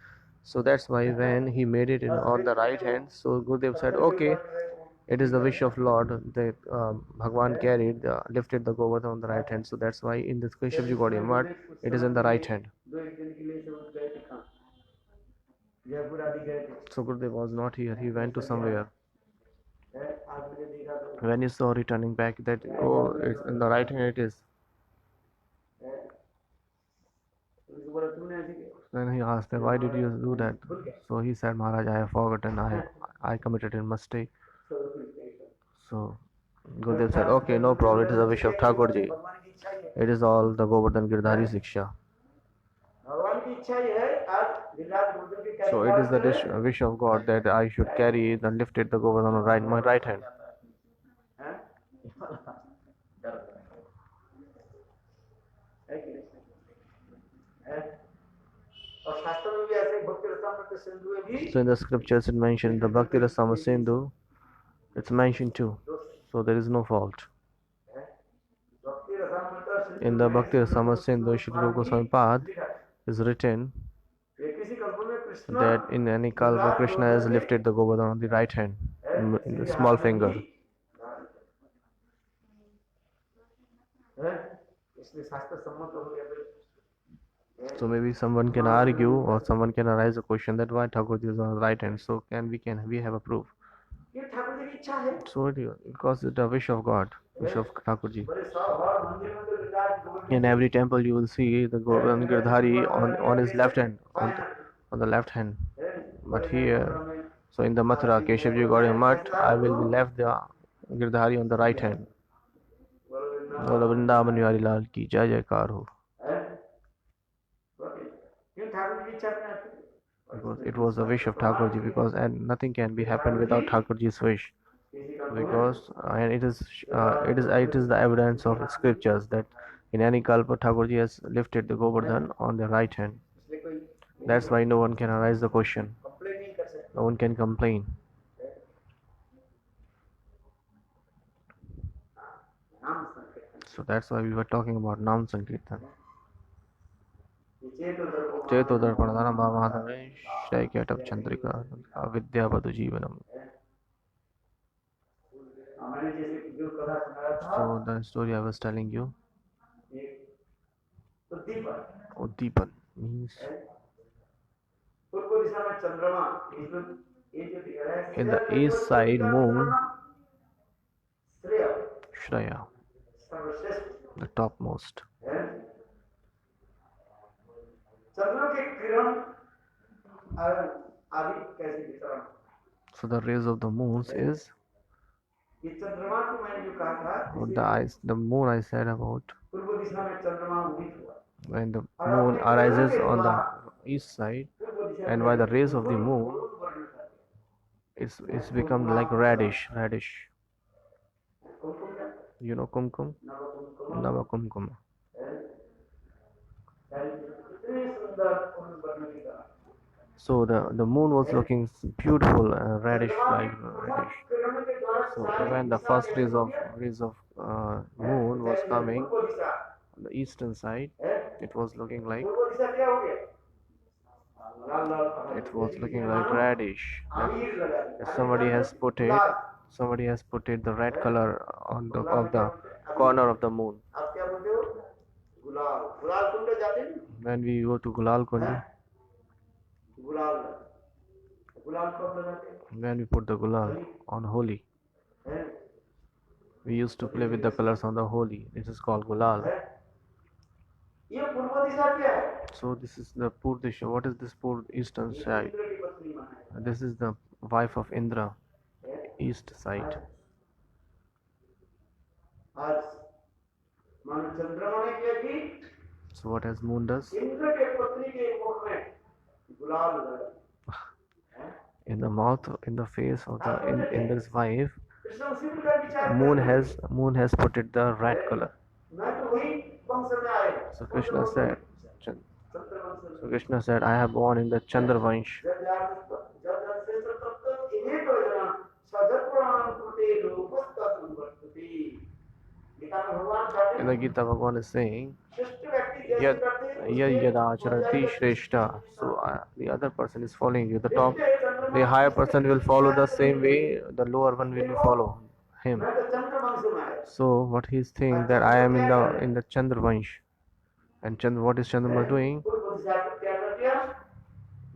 So that's why when he made it on the right hand, so Gurudev said, okay, it is the wish of Lord that Bhagwan lifted the Govardhan on the right hand. So that's why in this Keshavji Gaudiya Math, it is in the right hand. So Gurudev was not here, he went to somewhere. When he saw returning back that, oh, it's in the right hand it is. Then he asked him, why did you do that? So he said, Maharaj, I have forgotten, I committed a mistake. So Gurudev said, okay, no problem, it is a wish of Thakurji. It is all the Govardhan Girdhari Siksha. So it is the wish of God that I should carry the lifted the Govardhan on my right hand. So in the scriptures it mentioned in the Bhakti Rasama Sindhu, it's mentioned too. So there is no fault. In the Bhakti Rasama Sindhu, Shri Rupa Goswami Pad is written that in any kalpa Krishna has lifted the Govardhan on the right hand. in the small finger. इसलिए शास्त्र सम्मत हो गया फिर। So maybe someone can argue or someone can arise a question that why Thakurji is on the right hand. So we have a proof. ये ठाकुर जी की इच्छा है। So because it's the wish of God, wish of Thakurji. बड़े सौ हर मंदिर में तो Virat Govardhan In every temple you will see the Govardhan Girdhari on his left hand, on the left hand. But here, so in the Mathura, Keshavji got a mat, I will be left the Girdhari on the right hand. बोलो वृंदावन बिहारी लाल की जय जयकार हो. क्यों ठाकुर जी की इच्छा में आते हैं? Because it was the wish of Thakurji, because and nothing can be happen without Thakurji's wish. Because and it is the evidence of scriptures that in any kalpa Thakurji has lifted the Govardhan on the right hand. इसलिए कोई That's why no one can arise the question. Complain नहीं कर सकता। No one can complain. नाम संकीर्तन So that's why we were talking about Nam Sankirtan. ये चेतो Cheto Darpanadana Bhavadame Shaikyatab Chandrika Vidya Badu Jeevanam. मैंने जैसे जो कथा सुनाया था So the story I was telling you, उद्दीपन Uddipan means पूर्व दिशा में चंद्रमा ये जो दिख रहा है in the east side moon, श्रेय Shraya, सर्वश्रेष्ठ the topmost. है। चंद्र के किरण आदि कैसे वितरण। So the rays of the moons is ये चंद्रमा को मैंने जो कहा था the moon I said about. पूर्व दिशा में चंद्रमा उदित हुआ When the moon arises on the east side, and by the rays of the moon, it's become like reddish. You know kumkum, Nava kumkum. So the moon was looking beautiful, reddish, like reddish. So when the first rays of moon was coming on the eastern side, it was looking like reddish. Like somebody has put it the red color on the of the corner of the moon. आप क्या बोलते हो? गुलाल गुलाल कुंड जाते हैं When we go to Gulal Kundi, गुलाल गुलाल कब लगाते हैं? when we put the Gulal on Holi, हैं? we used to play with the colors on the Holi. This is called Gulal. ये पूर्व दिशा क्या है? So this is the Purdisha. What is this eastern side? Indra की पत्नी माना है। This is the wife of Indra, east side. आज मानो चंद्रमा ने क्या की? So what has moon does? Indra के पत्नी के मुख में गुलाल लगा। In the mouth, in the face of the Indra's wife, Krishna उसी प्रकार विचार moon has put it the red color. मैं तो वही वंश में आया। So Krishna said, चंद्र वंश में। so Krishna said, I have born in the Chandra Vansh. जब से तब इन्हें तो जना सजत्वान कुटे लोकस्ता संवर्तते। गीता में भगवान कहते In the Gita, Bhagavan is saying, श्रेष्ठ व्यक्ति जैसे करते हैं Yada Charati Shreshta. So the other person is following you. The higher person will follow the same way, the lower one will follow him. मैं तो चंद्र वंश में आया। So what he is saying that I am in the Chandra Vansh. And what is Chandrama doing? पूर्व दिशा को क्या कर दिया?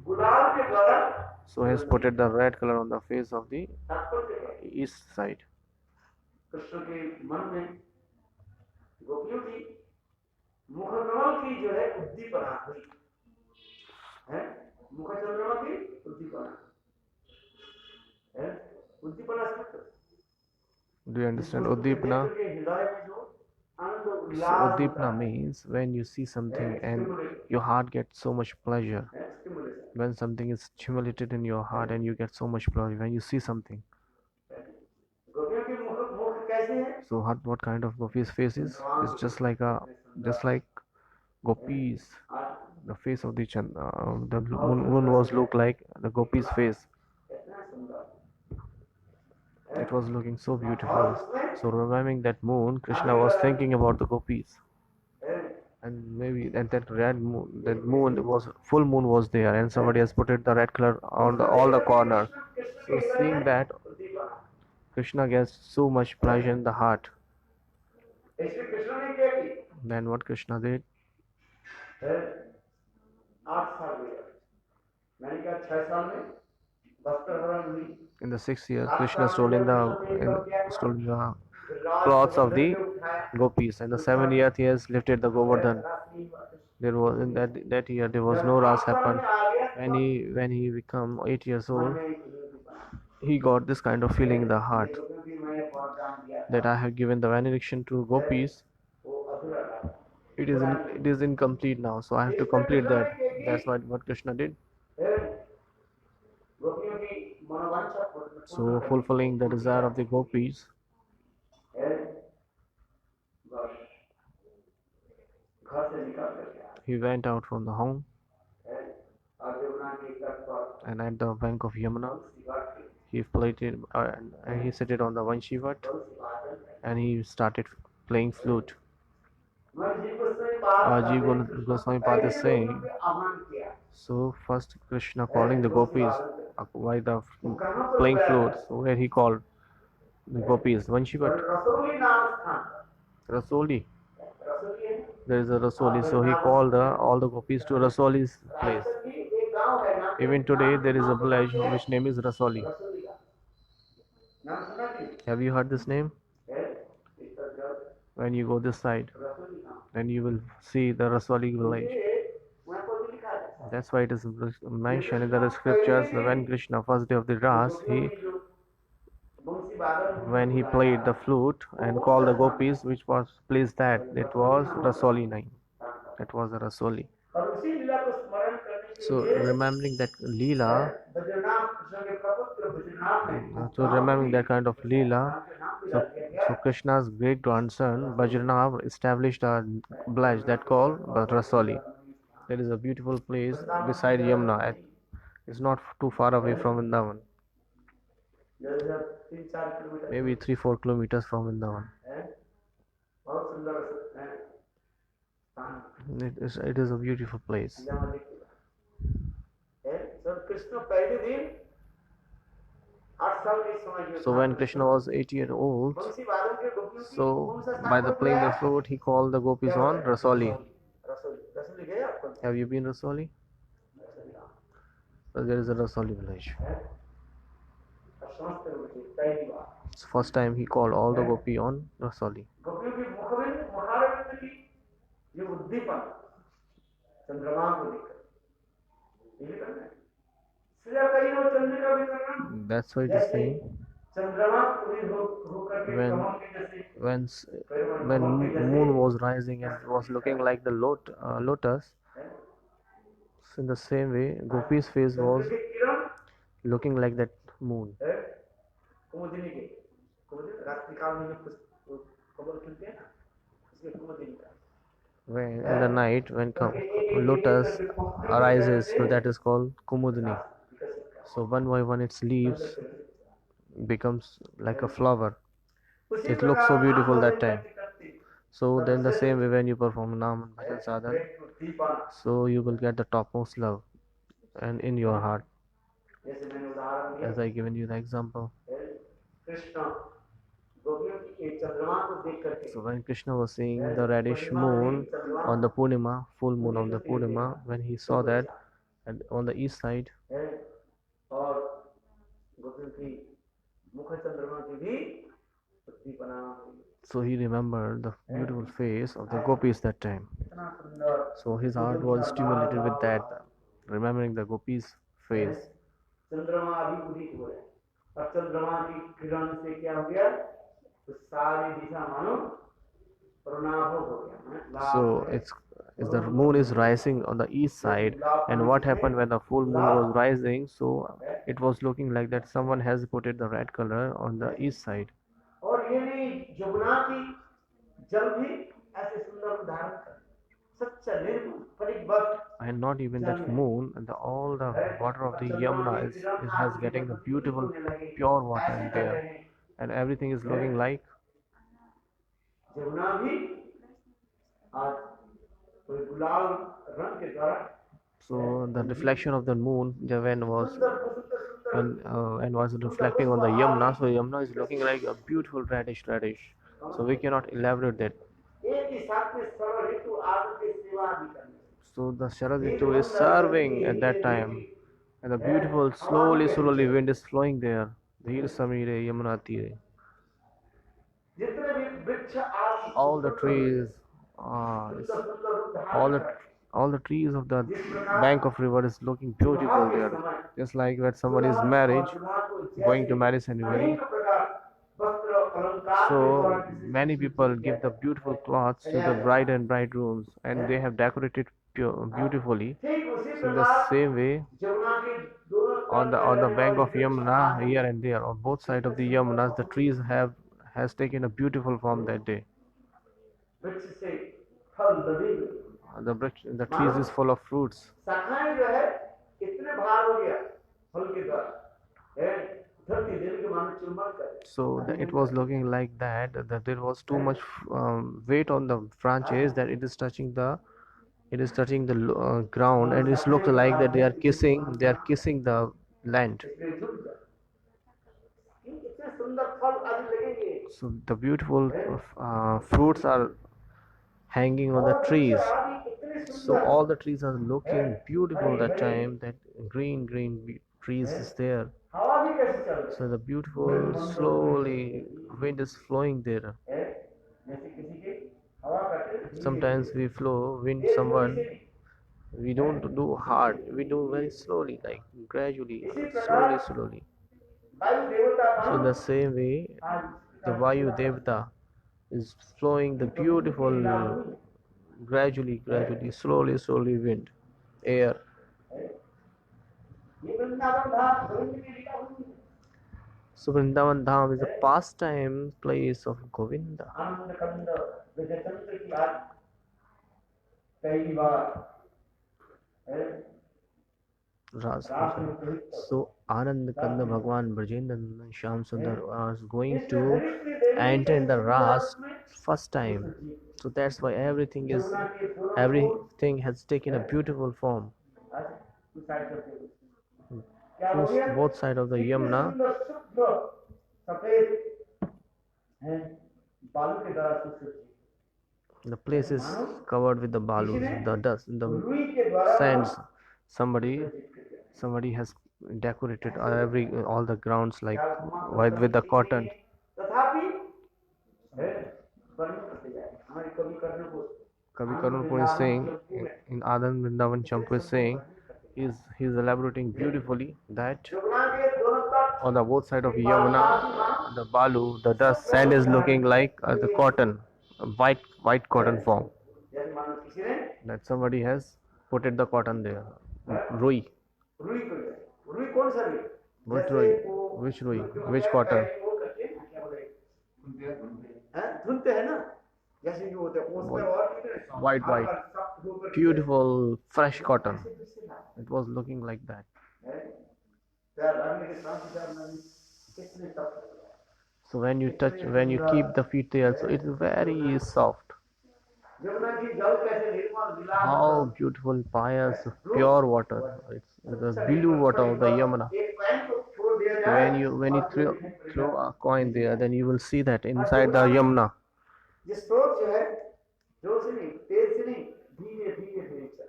गुलाल के द्वारा So he has put it the red color on the face of the तात्पर्य है। east side. कृष्ण के मन में गोपियों की मुखकमल की जो है उद्दीपना हुई है। मुख चंद्रमा की उद्दीपना है। उद्दीपना से Do you understand Uddipana? हृदय में जो आनंद So Ullas Uddipana means when you see something and your heart gets so much pleasure. है, stimulation When something is stimulated in your heart and you get so much pleasure when you see something. है। गोपियों की मुख कैसे है? So what kind of Gopi's face is? It's just like Gopi's. The face of the the moon was look like the Gopi's face. इतना सुंदर It was looking so beautiful. So remembering that moon, Krishna was thinking about the Gopis. है। And maybe and that moon was full moon was there, and somebody has put it the red color on all the corner. So seeing that, Krishna gets so much pleasure in the heart. इसलिए कृष्ण ने क्या की? Then what Krishna did? फिर 8 साल हुए, मैंने कहा 6 साल में वस्त्र हरण हुई, In the 6th year, 7 Krishna साल में stole in जब the कृष्ण ने क्या किया? stole the Raj cloths of Govardhan the पे उठाया, gopis. In the 7th year, he has lifted the Govardhan. राष्ट्रीय वाद। There was in that year there was जब no 8 ras साल happened. में आ गया When he become 8 years मन old, में एक हिंदू बना, he got this kind of feeling in the heart क्योंकि मैंने वरदान दिया that था, I have given the benediction to gopis. वो अधूरा था, It is incomplete now, so I have to complete that. That's what Krishna did. फिर गोपियों की मनोवांछा पूर्ण So करने fulfilling the desire of the gopis, है, बस घर से निकल करके आया he went out from the home है, और यमुना के तट पर and at the bank of Yamuna, Tulsi Ghat के he played it, and he sat it on the Vanshivat तुलसी वादन है। and he started playing flute. मैं जी को सही बात Jiva करते कृष्ण को Goswami Pad पहले is लोगों saying, पे आह्वान किया so first Krishna calling the gopis by the वो कहाँ पर playing गया flute, है? so where he called the gopis, और Vanshivat, रसोली नाम स्थान पर, Rasoli. रसोली है There is a Rasoli, so he called all the gopis to Rasoli's place. Rajasthan की एक गांव है नाम Even today there is a नाम village है which name is Rasoli. रसोली का नाम सुना कि Have you heard this name? है इस तरह When you go this side, रसोली गांव then you will see the Rasoli village. ये वहाँ पर भी लिखा है That's why it is mentioned in the scriptures that when Krishna, first day of the Ras, बंसी बादल when he played the flute and called the gopis, which was place that it was Rasoli name. That was the Rasoli. और उसी लीला को स्मरण करने के So लिए remembering that Leela, Badrinath Krishna के प्रपुत्र बद्रीनाथ ने so remembering that kind of Leela, so Krishna's great grandson Bajranath established a village that called Rasoli. There is a beautiful place beside Yamuna. It's not too far away from Vrindavan. जैसे 3-4 kilometre Maybe 3-4 kilometers from Vrindavan. है बहुत सुंदर है स्थान It is a beautiful place. जहाँ देखिएगा है जब कृष्ण पहले दिन 8 साल के समय में So when Krishna was 8 years old, बंसी बादल के गोपियों की so कौन सा by स्थान the पर playing the बुलाया? flute, he called the gopis on Rasoli. रसोली गए आपको Have you been Rasoli? रसोली गाँव So there is a Rasoli village. है और समस्त रुचि पहली बार So first time he called all the gopi on Rasoli. गोपियों की मुख में मुहारविंद की ये उद्दीपन चंद्रमा को देखकर ये करना है इसलिए कहीं वो चंद्रिका वितरण That's why it is saying चंद्रमा पूरी होकर के when कमल के जैसे when when moon was rising and was looking like the lotus, so in the same way gopis face was चंद्र की किरण looking like that moon. है कुमुदिनी के कुमुदिनी रात्रि काल में जब कमल खिलते हैं ना इसलिए कुमुदिनी का When in the night when lotus arises, so that is called kumudini. So one by one its leaves becomes like a flower. It looks so beautiful that time. So then the same way when you perform Nam and Bhajan Sadhan, so you will get the topmost love and in your heart. जैसे मैंने उदाहरण दिया As I given you the example. Krishna गोपियों की एक चंद्रमा को देख करके So when Krishna was seeing the reddish moon on the Purnima, full moon on the Purnima, when he saw that and on the east side, है और गोपियों की मुख चंद्रमा की भी उद्दीपना हुई so he remembered the beautiful face of the gopis that time. इतना सुंदर So his heart was stimulated with that, remembering the gopis' face. चंद्रमा अभी उदित हुए और चंद्रमा की किरण से क्या हो गया तो सारी दिशा मानो प्रणाम हो गया So it's the moon is rising on the east side, and what happened when the full moon was rising? So it was looking like that someone has put it the red color on the east side. और ये नहीं यमुना की जल भी ऐसे सुंदर धारण कर सच्चा निर्मल परिबद्ध And not even that moon, and all the water of the Yamuna has getting the beautiful pure water in there, and everything is looking like Yamuna भी आज कोई गुलाल रंग के द्वारा so the reflection of the moon when was and was reflecting on the Yamuna. So Yamuna is looking like a beautiful reddish. So we cannot elaborate that. एक ही साथ में सर्व ऋतु आदि की सेवा भी करनी। So the Sharad Ritu is serving at that time, and the beautiful slowly wind is flowing there. Dhir Samire Yamuna Tire. जितने भी वृक्ष आदि All the trees, सुंदर सुंदर रूप all धारण the कर all the trees of the bank of river is looking beautiful there. Just like when somebody is married, going to marriage ceremony. अनेक प्रकार वस्त्र अलंकार के द्वारा So many people give the beautiful cloths to the bride and bridegrooms, and they have decorated beautifully. ठीक उसी So in the प्रकार same way, Jamuna के दोनों on the bank of Yamuna, here and there, on both sides of the Yamunas, the trees has taken a beautiful form that day. वृक्ष से फल दबे The trees is full of fruits. शाखाएं जो है इतने भार हो गया फल के द्वारा है, धरती देवी के मानो चुम्बन करे। So it was looking like that there was too much weight on the branches that it is touching the ground, and it looks like that they are kissing the land. इसलिए झुक जा इतने सुंदर फल आदि लगेंगे So the beautiful fruits are hanging on the trees. आदि इतने So सुंदर all the trees are looking beautiful that time. That green trees is there. हवा भी कैसे चल रही So the beautiful slowly wind is flowing there. है जैसे किसी के हवा काटे Sometimes we wind someone. We don't do hard. We do very slowly, like gradually, slowly. वायु देवता So in the same way, the Vayu Devata is flowing the beautiful, gradually, slowly wind, air. ये वृंदावन धाम गोविंद की लीला हुई So Vrindavan Dham is a pastime place of Govinda. आनंद कंद विजयतंत्र की आज पहली बार है Ras. So Anand Kanda Bhagwan Brajendra Shyam Sundar was going to enter in the Ras first time. So that's why everything has taken a beautiful form. Both sides of the Yamuna, सफेद है बालू के द्वारा सुसज्जित the place is covered with the balus, the dust, the रुई के द्वारा sands. Somebody has decorated all the grounds like with the cotton. तथापि है वर्णन करते जाए हमारे कवि करने को Kavi Karunpur is saying in Adan Vrindavan Champu is saying he's elaborating beautifully that Jamuna के दोनों तट on the both side of Yamuna, the balu, the dust, sand is looking like the cotton, a white cotton form. जैसे मानो किसी ने That somebody has put the cotton there. Rui. रुई को रुई कौन सा रुई What जैसे Rui? वो Which Rui? जो Which है, cotton? वो करते हैं ना, क्या बोले हैं धुलते हैं ना जैसे कि होते हैं उसमें और कितने White. सख्त होकर Beautiful, fresh cotton. It was looking like that. है पैर लगने के साथ ही पैर लगने कितने सख्त So when you keep the feet there, so it's very soft. Jamuna की जल कैसे निर्मल विलास How beautiful, pious, pure water. It's the blue water of the Yamuna. एक पैन को छोड़ दिया जाए When you throw a coin there, then you will see that inside the Yamuna. ये स्रोत जो है जोर से नहीं तेज से नहीं धीरे धीरे धीरे चल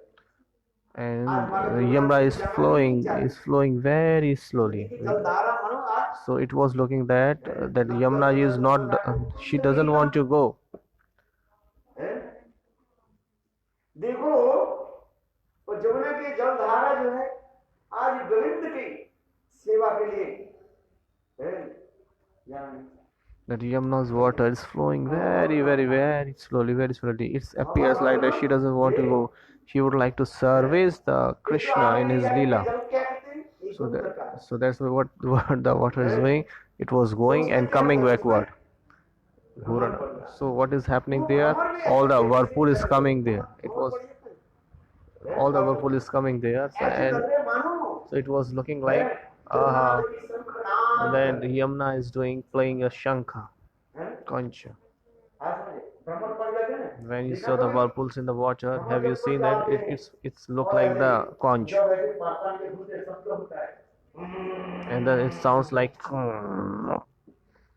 And the Yamuna is flowing very slowly. जलधारा मानो आज So it was looking that Yamuna is not, she doesn't want to go. है देखो वो जमुना की जलधारा जो है आज गोविंद की सेवा के लिए है जान That Yamuna's water is flowing very slowly, It appears like that she doesn't want to go. She would like to service the Krishna in his Leela. जल क्या कहते हैं So that's what the water is doing. It was going and coming backward. So what is happening there? All the whirlpool is coming there. All the whirlpool is coming there. So it was looking like and then Yamuna is playing a shankha, concha. When you saw the whirlpools in the water, have you seen that it's look like the conch? and then it sounds like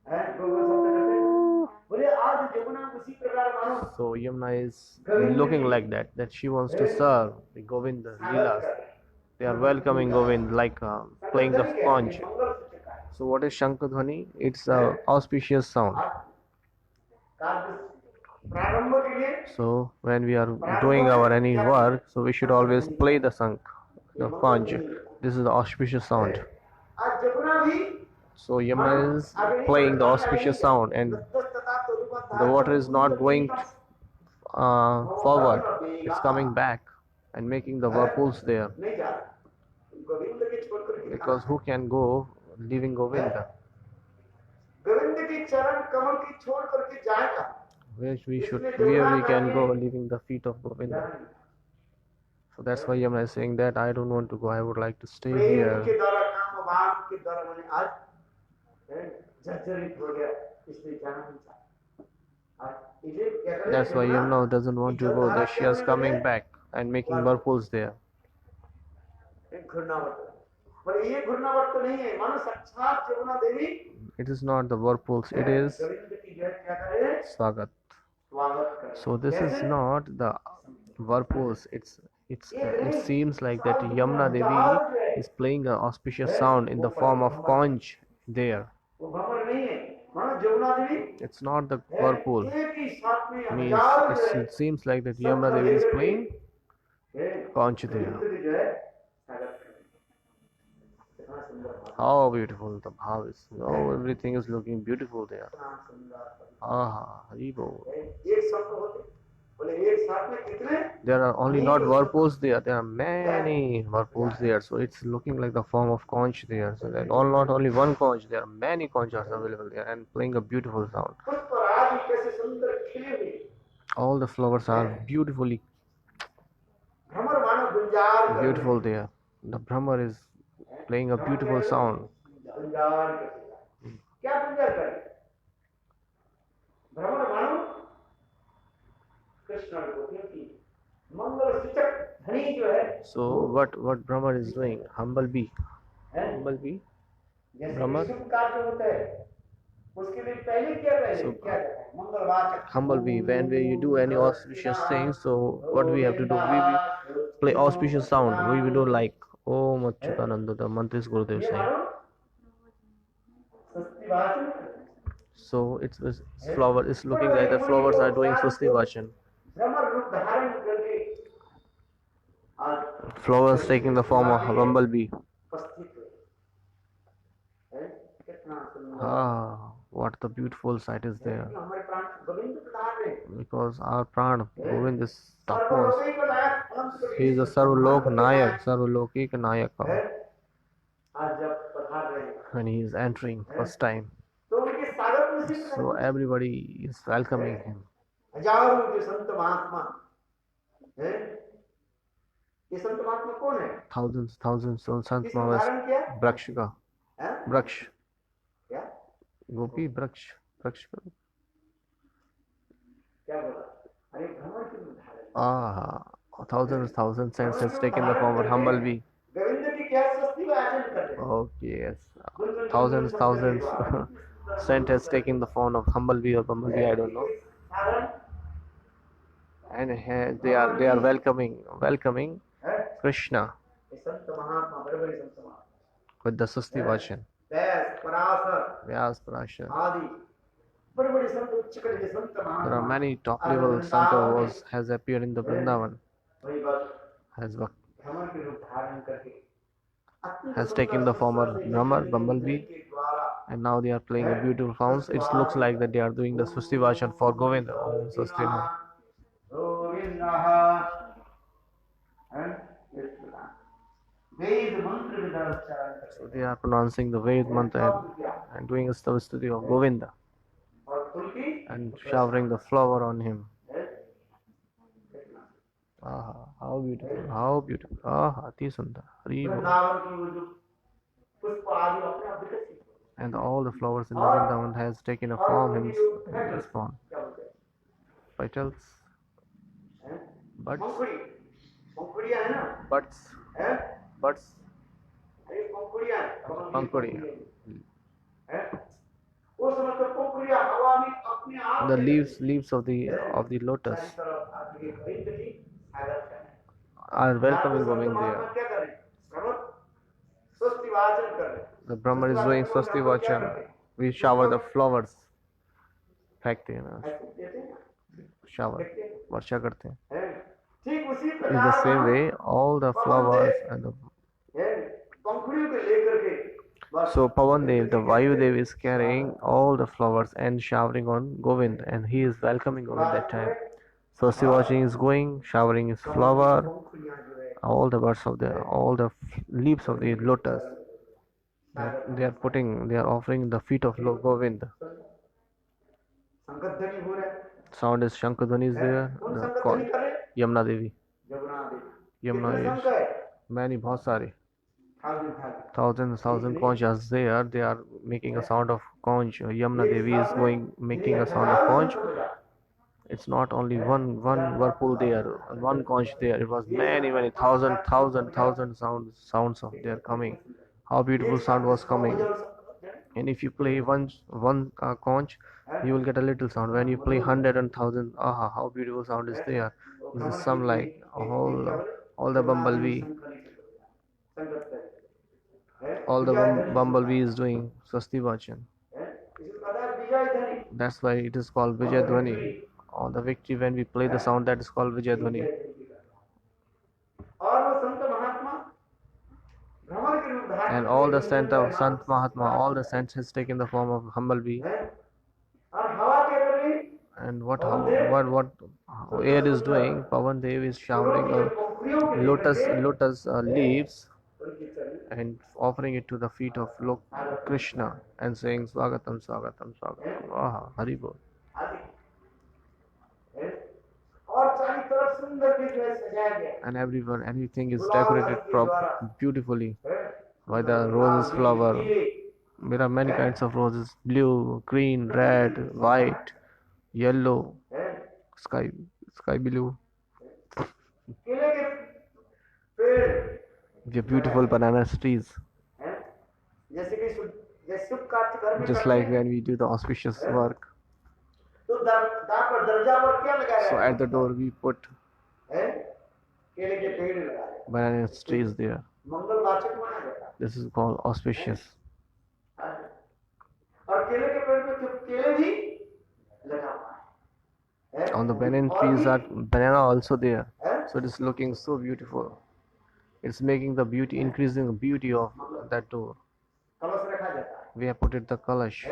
हैं, गोगो शब्द करते हैं। बोले आज यमुना उसी प्रकार मानो so Yamuna is looking like that she wants to serve the Govind Leelas. They are welcoming Govind like playing the conch. मंगल सूचक है। So what is Shankadhvani? It's a auspicious sound. कार्य प्रारंभ के लिए So when we are doing our any work, so we should always play the sank, the conch. This is the auspicious sound. आज यमुना भी So Yamuna is playing the auspicious sound, and the water is not going forward, it's coming back and making the whirlpools there, नहीं जा रहा गोविंद के छोड़ करके because who can go leaving Govinda? Govind की चरण कमल की छोड़ करके जाएगा Where we can go leaving the feet of Govinda. So that's why Yamuna is saying that I don't want to go, I would like to stay Prem here. के द्वारा काम भाव के द्वारा मैंने आज जर्जरित हो गया इसलिए जाना नहीं चाहता आज इसे क्या करें That's why Yamuna doesn't want to go, that she is coming back and making whirlpools there. एक घूर्णावर्त पर ये घूर्णावर्त नहीं है मानो साक्षात यमुना देवी It is not the whirlpools, it is Govind की जय क्या करे Swagat. स्वागत करे So this is not the whirlpools, it seems like that Yamuna Devi is playing an auspicious sound in the form of conch there. वो भंवर नहीं है मानो यमुना देवी It's not the whirlpool. एक ही साथ में Means हजारों जो है it seems like that Yamuna Devi is playing conch there. Govind की जो है स्वागत करे कितना सुंदर भाव How beautiful the bhav is. Oh, everything is looking beautiful there. कितना सुंदर Ah, Haribo. एक साथ तो होते बोले एक साथ में कितने There are only not whirlpools there, there are many whirlpools there. So it's looking like the form of conch there. So that not only one conch, there are many conches available there and playing a beautiful sound. पुष्प राज कैसे सुंदर खिले हुए All the flowers are beautifully भ्रमर मानो गुंजार कर beautiful there. The Brahma is playing a beautiful sound. गुंजार कर क्या गुंजार करे भ्रमर मानो कृष्ण गोपियों की मंगल सूचक ध्वनि जो है So what Brahma is doing? Humblebee. Humblebee. जैसे भ्रमर? शुभ कार्य होता है उसके लिए पहले क्या So, जाता है मंगलवाचक Humblebee. When you do any auspicious things, so what we have to do? We play auspicious sound. We will do like Om Achyutananda, the mantra is Gurudev ये saying. मानो सस्ती भाषण So it's flower is looking like the flowers are doing Swasti Vachan. भ्रमर रूप धारण करके आज Flowers taking the form of a bumblebee. उपस्थित हुए हैं कितना सुंदर Ah, what the beautiful sight is there. हमारे प्राण गोविंद प्रधान है Because our Pran, Govind is topmost. सर्वलोकैक Nayak Anant He is the Sarvalok Nayak, Sarvalokik Nayak. आज जब पधार रहे हैं When he is entering first time. तो उनके स्वागत में सिद्ध So everybody is welcoming him. हजारों के संत महात्मा हैं ये संत महात्मा कौन है Thousands so Sant किसने Mahavas धारण किया Brakshika. हैं Braksh. क्या Gopi Braksh. Brakshika. क्या बोला अरे भ्रमर के रूप धारण Ah, thousands saints has taken the form of humblebee. Govind की क्या स्वस्ति वाचन कर रहे हैं Okay, yes. Thousands saint has taken the form of humblebee or bumblebee, I don't know. साधन And they are welcoming है Krishna ये संत महात्मा बड़े बड़े संत महात्मा with the Sasti Vachan. Vyas Parashar Vyas Parashar. आदि बड़े बड़े संत उच्च कोटि के संत There are Mahatma many top level Santa has appeared in the Vrindavan. वही बात Has भ्रमर के रूप धारण करके अत्यंत has taken the form of Brahma, bumblebee, के द्वारा and now they are playing a beautiful sounds. It looks like that they are doing the Swasti Vachan for Govinda. Om Swasti Namo. गोविंदः हैं इस प्रकार वेद मंत्र विधान उच्चारण करते So they are pronouncing the Ved mantra and doing a study of Govinda हैं। और तुलसी and showering the flower on him. है Ah, how beautiful, how beautiful. Ah, Ati Sundar. Hari Bol. Vrindavan की वो जो पुष्प आदि अपने आप विकसित हुए। And all the flowers in the Vrindavan has taken a form in this form. क्या बोलते हैं Petals, हैं? buds, पंखुड़ी पंखुड़ियां है ना buds, हैं buds. अरे पंखुड़ियां पंखुड़ियां हैं, पवन की पंखुड़ियां, हैं। उस समय तो पंखुड़ियां हवा में अपने आप the चल रही leaves of the चारों lotus तरफ आपके खरीद की सागर है। are welcoming Sant Govind Mahatma there. क्या करें? श्रवण स्वस्ति वाचन कर रहे हैं। The Brahman is स्वस्ति doing वाचन को Swasti हम लोग क्या Vachan. करते हैं? We shower the flowers. फेंकते हैं ना, ऐसे देते हैं ना, shower, देखते हैं। वर्षा करते हैं. हैं? ठीक उसी In the प्रकार same वहाँ way, all the Pawan flowers Dev and the हैं, पंखुड़ियों को लेकर के बस so Pavan Dev, the प्रकृति Vayu कहते Dev हैं, is carrying all the flowers and showering on Govind, and he is welcoming Govind that वाचन time. में Swasti Vachan is going, showering his कमल की flower, पंखुड़ियां जो है all the birds of the, all the leaves of the lotus. They are putting, they are offering the feet of Lord Govind. संगत ध्वनि हो रहा है। Sound is Shankadhani is there. कौन The संगत ध्वनि कर रहे हैं? Yamuna Devi. यमुना देवी। Yamuna कितने is संघ है? many, बहुत सारे. Thousand Thousand conchs there. They are making a sound of conch. Yamuna Devi is going, making a sound of conch. It's not only one whirlpool there, one conch there. It was many thousand sounds of they are coming. How beautiful sound was coming. And if you play one conch, you will get a little sound. When you play 100 and 1000, aha, how beautiful sound is there. This is some like all the bumblebee is doing Swasti Vachan. That's why it is called Vijay Dhwani. On the victory, when we play the sound, that is called Vijay Dhwani. And all the Sant Mahatma, all the saints has taken the form of humblebee. And what air is doing? Pavan Dev is showering lotus leaves and offering it to the feet of Krishna and saying Swagatam, Swagatam, Swagatam. Aha, Hari Bol. And everything is decorated beautifully by the roses flower. There are many kinds of roses: blue, green, red, white, yellow, sky blue. The beautiful banana trees. Just like when we do the auspicious work. So at the door we put banana trees there. This is called auspicious. On the banana trees are banana also there. So it is looking so beautiful. It's making the beauty, increasing the beauty of that door. We have put it the kalash.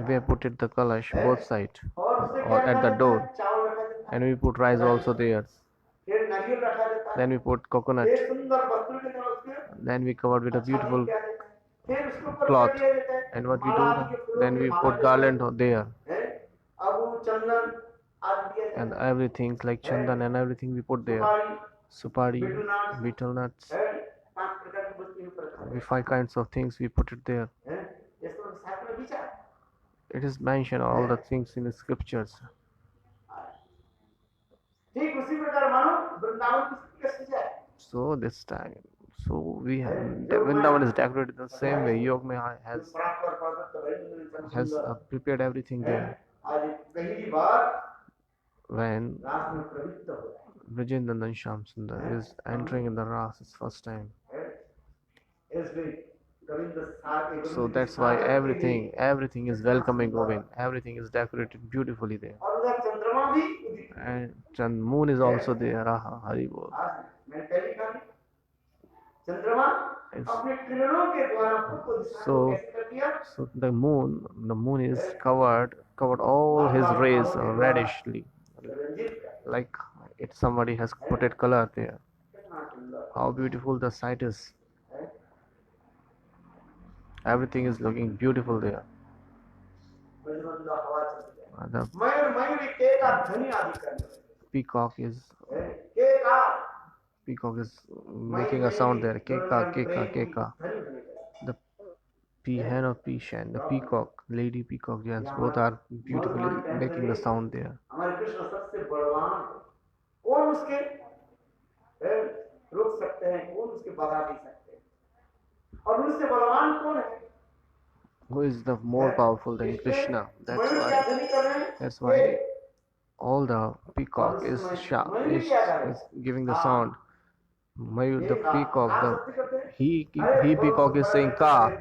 We have put it the kalash both sides or at the door, and we put rice also there. Then we put coconut. Then we covered with a beautiful cloth. And what we do? Then we put garland there. And everything like chandan and everything we put there. Supari, betel nuts. We 5 kinds of things we put it there. It is mentioned all the things in the scriptures. So this time, so we have Vrindavan is decorated the same way. Yogmaya has prepared everything there. When Vijayendran Shyam Sundar is entering in the Ras his first time. So that's why everything is welcoming Govind. Everything is decorated beautifully there. And moon is also there. Aha, Hari Bol. So the moon is covered all his rays reddishly, like somebody has put it color there. How beautiful the sight is. Everything is looking beautiful there. The peacock is making a sound there. Keka, keka, keka. The Peahen or Peashan, the peacock, lady peacock, yes, both are beautifully making the sound there. हमारे कृष्ण सबसे बलवान कौन उसके रोक सकते हैं, कौन उसके बाधा दे सकते हैं, और उससे बलवान कौन है? Who is the more powerful than Krishna? That's why all the peacock is giving the sound. Mayur, the peacock, he peacock is saying ka,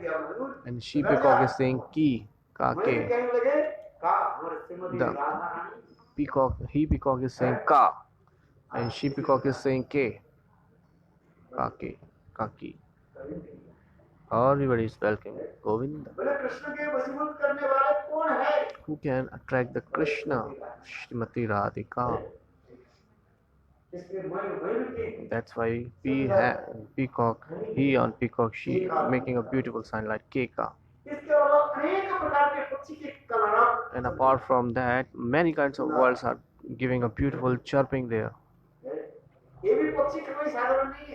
and she peacock is saying ki, ka ke. The he peacock is saying ka, and she peacock is saying ke, ka ke, ka ki. Everybody is welcoming Govinda. Who can attract the Krishna? Shrimati Radhika. That's why peacock, he on peacock, she making a beautiful sign like Keka. And apart from that, many kinds of birds are giving a beautiful chirping there.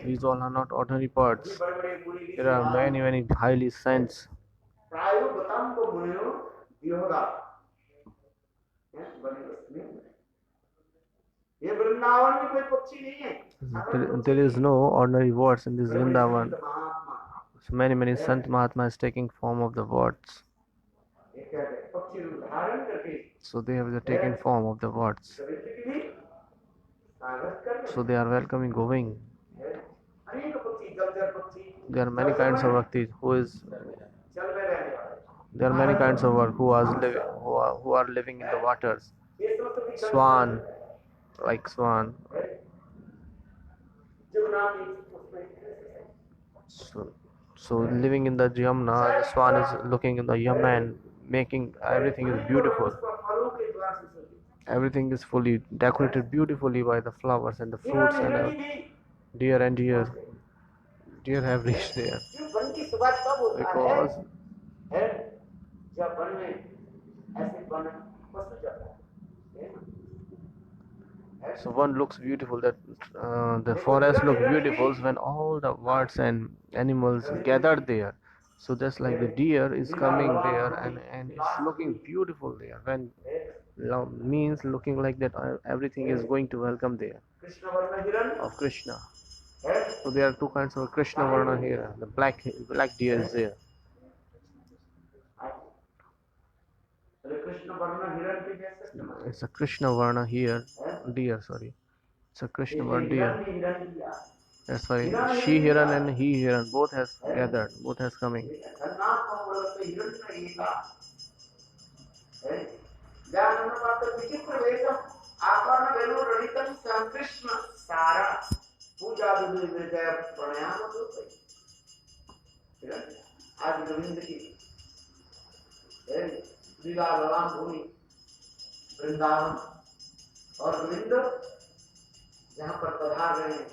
These all are not ordinary birds. There are many highly sensed. There is no ordinary words in this Vrindavan. So many Sant Mahatma is taking form of the words. So they have taken form of the words. So they are welcoming Govind. There are many kinds of bhakti there are many kinds of work who are living in the waters. Swan, like swan. So living in the Yamuna, the swan is looking in the Yamuna and making everything is beautiful. Everything is fully decorated beautifully by the flowers and the fruits and deer have reached there because so one looks beautiful, that the forest looks beautiful when all the birds and animals gathered there. So just like the deer is coming there and it's looking beautiful there, when means looking like that everything is going to welcome there of Krishna. So there are two kinds of Krishna Varna here. The black deer is there. It's a Krishna Varna here, deer, sorry. It's a Krishna Varna deer. That's why she Hiran and he Hiran both has gathered, both has coming. Vrindavan और गोविंद जहाँ पर पधार रहे हैं.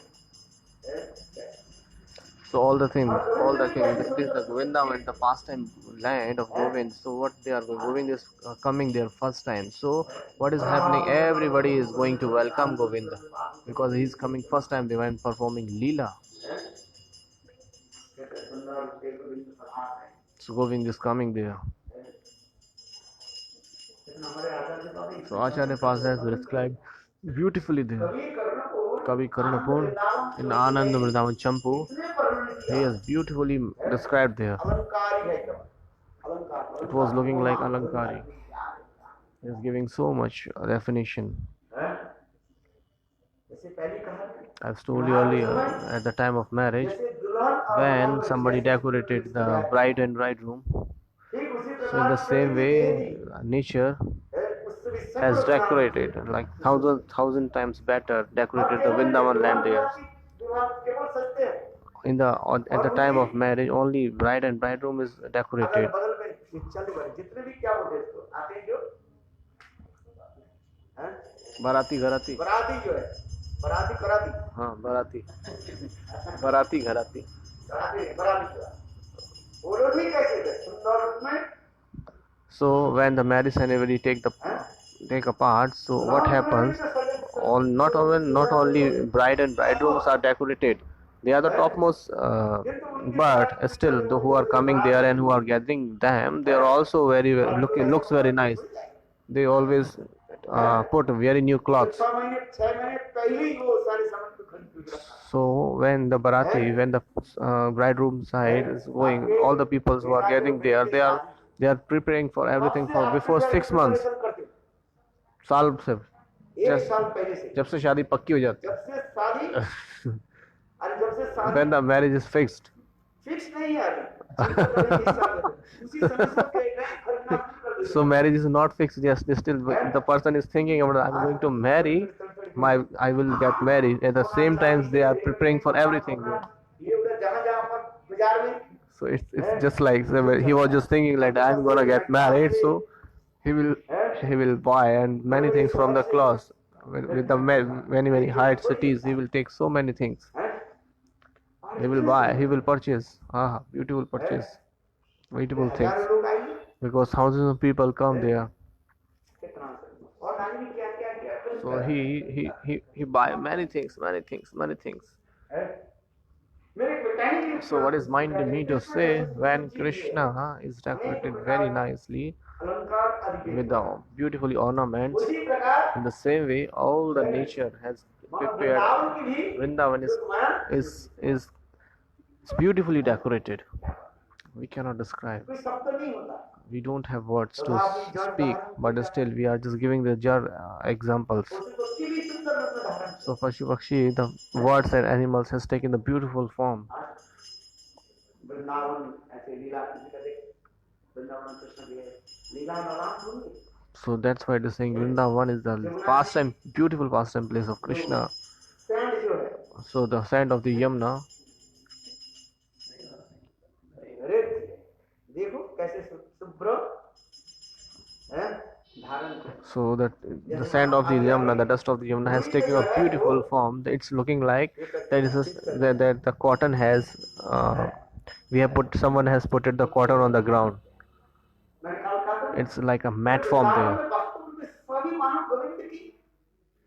So all the things, this is the Vrindavan, the pastime land of Govind. So what they are doing, Govind is coming there first time. So what is happening? Everybody is going to welcome Govinda because he is coming first time. They went performing Leela. So Govind is coming there. So Acharya Pasa has described beautifully there. Kavi Karunapur in Anand Vrindavan Champu, he has beautifully described there. It was looking like Alankari. He is giving so much definition. I've told you earlier, at the time of marriage, when somebody decorated the bride and bridegroom, so in the same way, nature has decorated, like thousand times better decorated the Vrindavan land there. At the time of marriage, only bride and bridegroom is decorated. Barati Gharati. Barati Gharati. So when the marriage ceremony take a part, so what happens? Not only bride and bridegrooms are decorated, They are the topmost, but still, the who are coming there and who are gathering them, they are also very looks very nice. They always put very new clothes. 6 महीने पहले ही वो सारे सामान को खरीद के रखा। So when the barati, when the bridegroom side is going, all the peoples who are getting there, they are preparing for everything for before 6 months. साल से एक साल पहले से जब से शादी पक्की हो जाती जब से शादी अरे जब से शादी when the marriage is fixed. Fix नहीं है अभी उसी समय से खरीदना शुरू कर देते So marriage is not fixed. Yes, they still the person is thinking about I'm going to marry. I will get married. At the same time, they are preparing for everything. ये उधर जहाँ पर बाजार में So it's just like he was just thinking like I'm gonna get married. So he will buy and many things from the clothes with the many high cities. He will take so many things. He will buy. He will purchase. Beautiful purchase. Beautiful things. लोग आएंगे Because thousands of people come there. कितना और आगे भी क्या क्या क्या So he buy many things. मेरे बताएंगे So what is minding me to say, when Krishna is decorated very nicely अलंकार आदि with the beautifully ornaments, उसी प्रकार in the same way all the nature has prepared. Vrindavan की भी Vrindavan is beautifully decorated. We cannot describe. कोई शब्द नहीं होता We don't have words to speak, but still we are just giving the examples. उसकी भी सुंदर रूप धारण So Pashu Pakshi, the birds and animals has taken the beautiful form. Vrindavan ऐसे लीला किसी का देख वृंदावन कृष्ण की लीला नाम सुनिए So that's why they're saying Vrindavan is the pastime, beautiful pastime place of Krishna. Sand जो है So the sand of the Yamuna. रेत देखो कैसे शुभ्र है धारण कर So that the sand of the Yamuna, the dust of the Yamuna has taken a beautiful form. It's looking like that the cotton has someone has put the cotton on the ground. मैंने कल कहा था It's like a mat form there. वास्तव में सभी मानव गोविंद की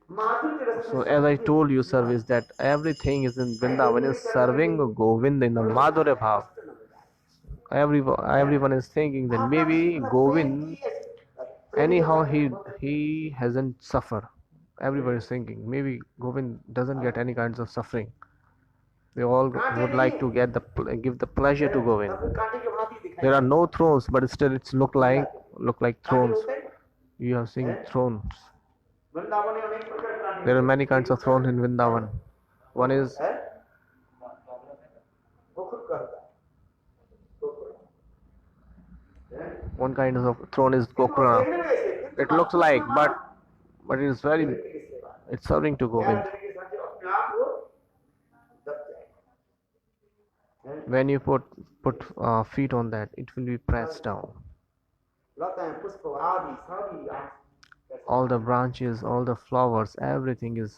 माधुर्य रस So as I told you, sir, is that everything is in Vrindavan is serving Govind in the Madhurya Bhav. Everyone is thinking that maybe Govind, anyhow he hasn't suffered. Everybody is thinking maybe Govind doesn't get any kinds of suffering. They all would like to give the pleasure to Govind. कांटे के भांति दिखाई There are no thrones, but still it's look like thrones. You have seen thrones. Vrindavan में अनेक प्रकार के कांटे There are many kinds of thrones in Vrindavan. One is है वो खुद करता है one kind of throne is Gokura. देखने में ऐसे It looks like, but it is very. It's serving to Govind. तरीके से अपने आप वो दब जाएगा When you put feet on that, it will be pressed down. लताएं पुष्प आदि सभी All the branches, all the flowers, everything is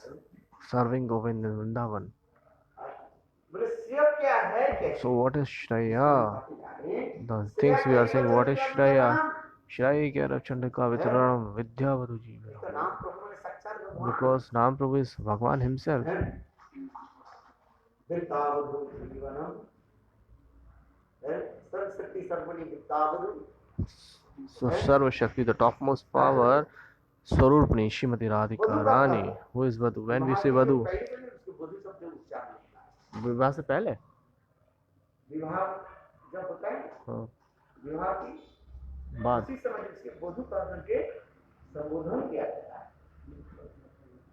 serving Govind in Vrindavan. बोले सेव क्या है क्या So what is Shreya? The things we are saying, what is Shreya? Shreya kya Chandika Vitranam Vidyavadu Jeevanam. तो नाम प्रभु ने साक्षात भगवान Because Nam Prabhu is Bhagwan himself. विद्यावधु जीवनम है सर्वशक्ति सर्वबली विद्यावधु So Sarva Shakti, the topmost power, Swarupni Shrimati Radhika Rani, who is Vadhu. When we say Vadhu, पहले तो उसको बुद्धि शब्द उच्चारण होता है विवाह से पहले विवाह जब होता है हाँ, विवाह की बाद उसी समय उसके बोधु कर करके संबोधन किया जाता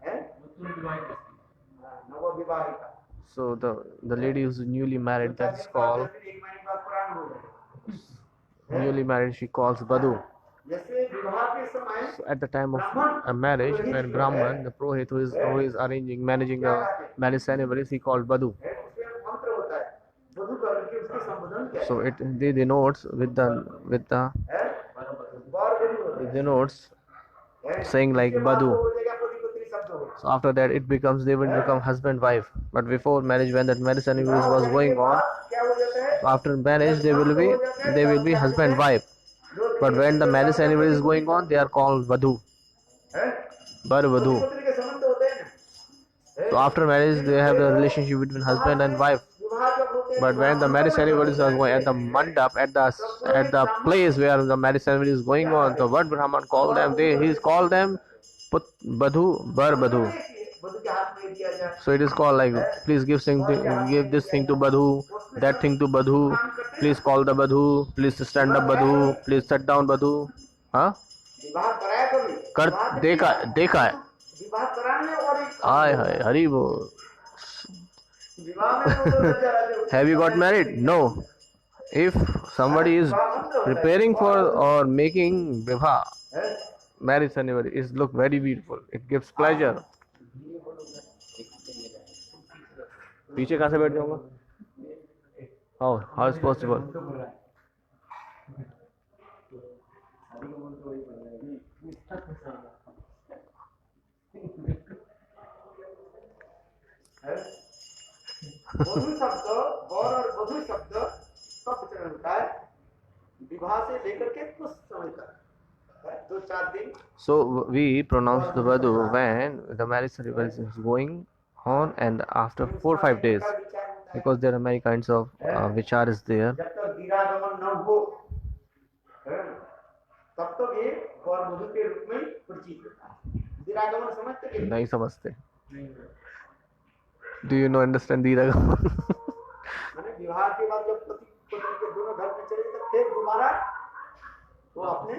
है नव विवाहिता So the lady who's newly married, that's called एक महीने बाद प्राण हो गए newly married. She calls Vadhu. जैसे विवाह के समय So at the time of a marriage, when Brahman, the Purohit who is managing the marriage ceremonies, he called Vadhu. है उसमें मंत्र होता है बोधु कर करके उसके संबोधन किया So they denotes with the है बार बोधु denotes है saying like Vadhu. हो जाएगा पति पत्नी शब्द हो So after that they will become husband wife. But before marriage, when that marriage ceremony was going on, क्या हो जाता है after marriage they will be husband wife. But when the marriage ceremony is going on, they are called Vadhu. है Bar Vadhu. पत्नी के संबंध होते हैं So after marriage, they have the relationship between husband and wife. But when the marriage ceremony is going at the mandap, at the place where the marriage ceremony is going on, the what Brahman called them, he's called them put badhu bar badhu. So it is called like, please give this thing to badhu, that thing to badhu. Please call the badhu. Please stand up badhu. Please sit down badhu. हाँ कर देखा है हाय हाय हरी बोल. Have you got married? No. If somebody is preparing for or making vivah, marriage ceremony, it look very beautiful. It gives pleasure. पीछे कहाँ से बैठ जाऊँगा? How is possible? वधु शब्द वर और वधु शब्द कब प्रचलन होता है? विवाह से लेकर के कुछ समय तक, 2-4 दिन. So we pronounce the vadhu when the marriage ceremony is going on and after 4-5 days, because there are many kinds of vichar is there. जब तक दिरागमन न हो तब तक ये वर वधु के रूप में परिचित होता है. दिरागमन समझते कि नहीं समझते. Do you know understand दिरागमन? माने विवाह के बाद जब पति पत्नी के दोनों घर में चले तो फिर दोबारा वो अपने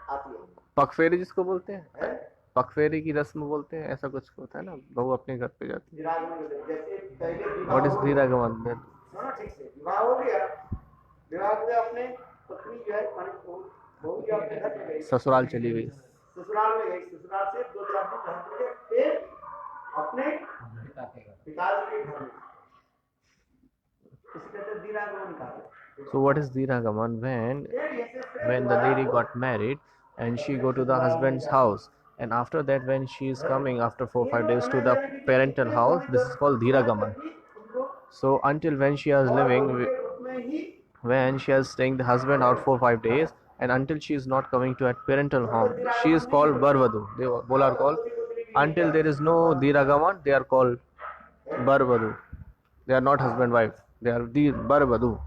आती है. पगफेरी जिसको बोलते हैं, पगफेरी की रस्म बोलते हैं, ऐसा कुछ होता है ना, बहू अपने घर पे जाती है. जैसे पहले विवाह, व्हाट इज दिरागमन? ठीक से विवाह हो गया, विवाह में अपने पत्नी जो है माने बहू जो अपने घर में गई, ससुराल चली गई, ससुराल में गई, ससुराल से 2-4 दिन रह के फिर अपने पिताजी के घर में. So what is Diragaman? When the lady got married and she go to the husband's house, and after that when she is coming after 4-5 days to the parental house, this is called Diragaman. So until when she is living, when she is staying the husband out 4-5 days, and until she is not coming to at parental home, she is called Barvadu. They both are called. Until there is no Diragaman, they are called Barvadu. They are not husband wife. They are Barvadu.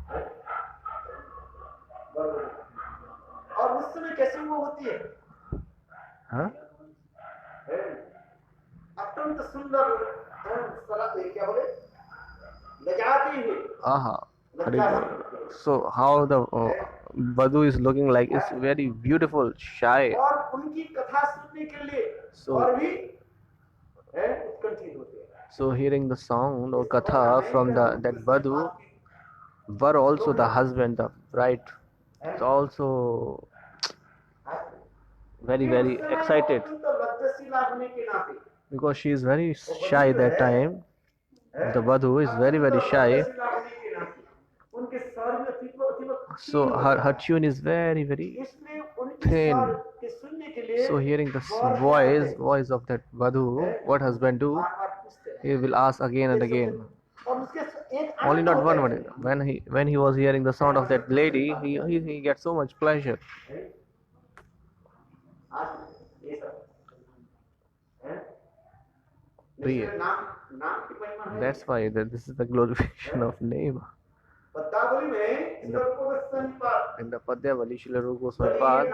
और उस समय कैसे वो होती है? हाँ? अत्यंत सुंदर, क्या बोले? लजाती है. हाँ. So how the Badhu is looking like is very beautiful, shy. और उनकी कथा सुनने के लिए और भी उत्कंठित होते हैं. So hearing the sound or katha from that Badhu, were also the husband, the bride, is also very excited, because she is very shy that time. The Badhu is very shy. So her tune is very thin. So hearing the voice of that Badhu, what husband do? He will ask again and again. Only not one word. When he was hearing the sound of that lady, he gets so much pleasure. That's why this is the glorification of name. In the Padyavali, Srila Rupa Goswami Pad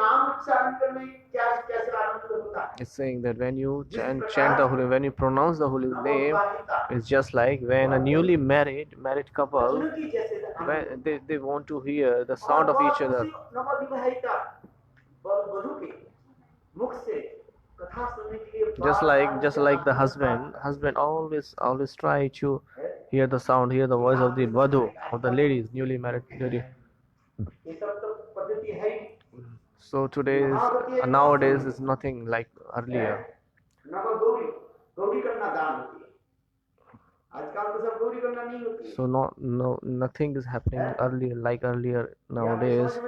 is saying that when you chant the holy, when you pronounce the holy name, it's just like when a newly married couple, when they want to hear the sound of each other. Just like the husband always try to hear the sound, hear the voice of the Vadhu, of the ladies, newly married lady. So nowadays is nothing like earlier. So nothing is happening earlier nowadays.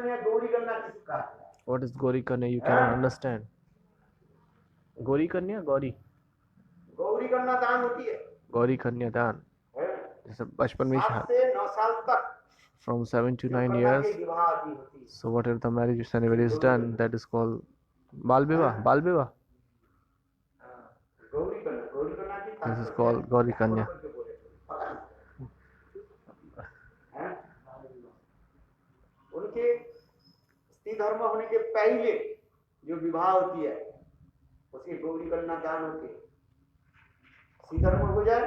What is Gauri Kanya? You cannot understand. Gauri Kanya, Gauri Kanya दान. जैसे बचपन में from 7 to 9 years. So whatever the marriage ceremony is done, that is called Bal Vivaah. लिखा This is called Gauri Kanya. करके बोले पता नहीं हैं? उनके स्त्री धर्म होने के पहले जो विवाह होती है उसकी गौरी कन्या दान होती है। स्त्री धर्म हो जाए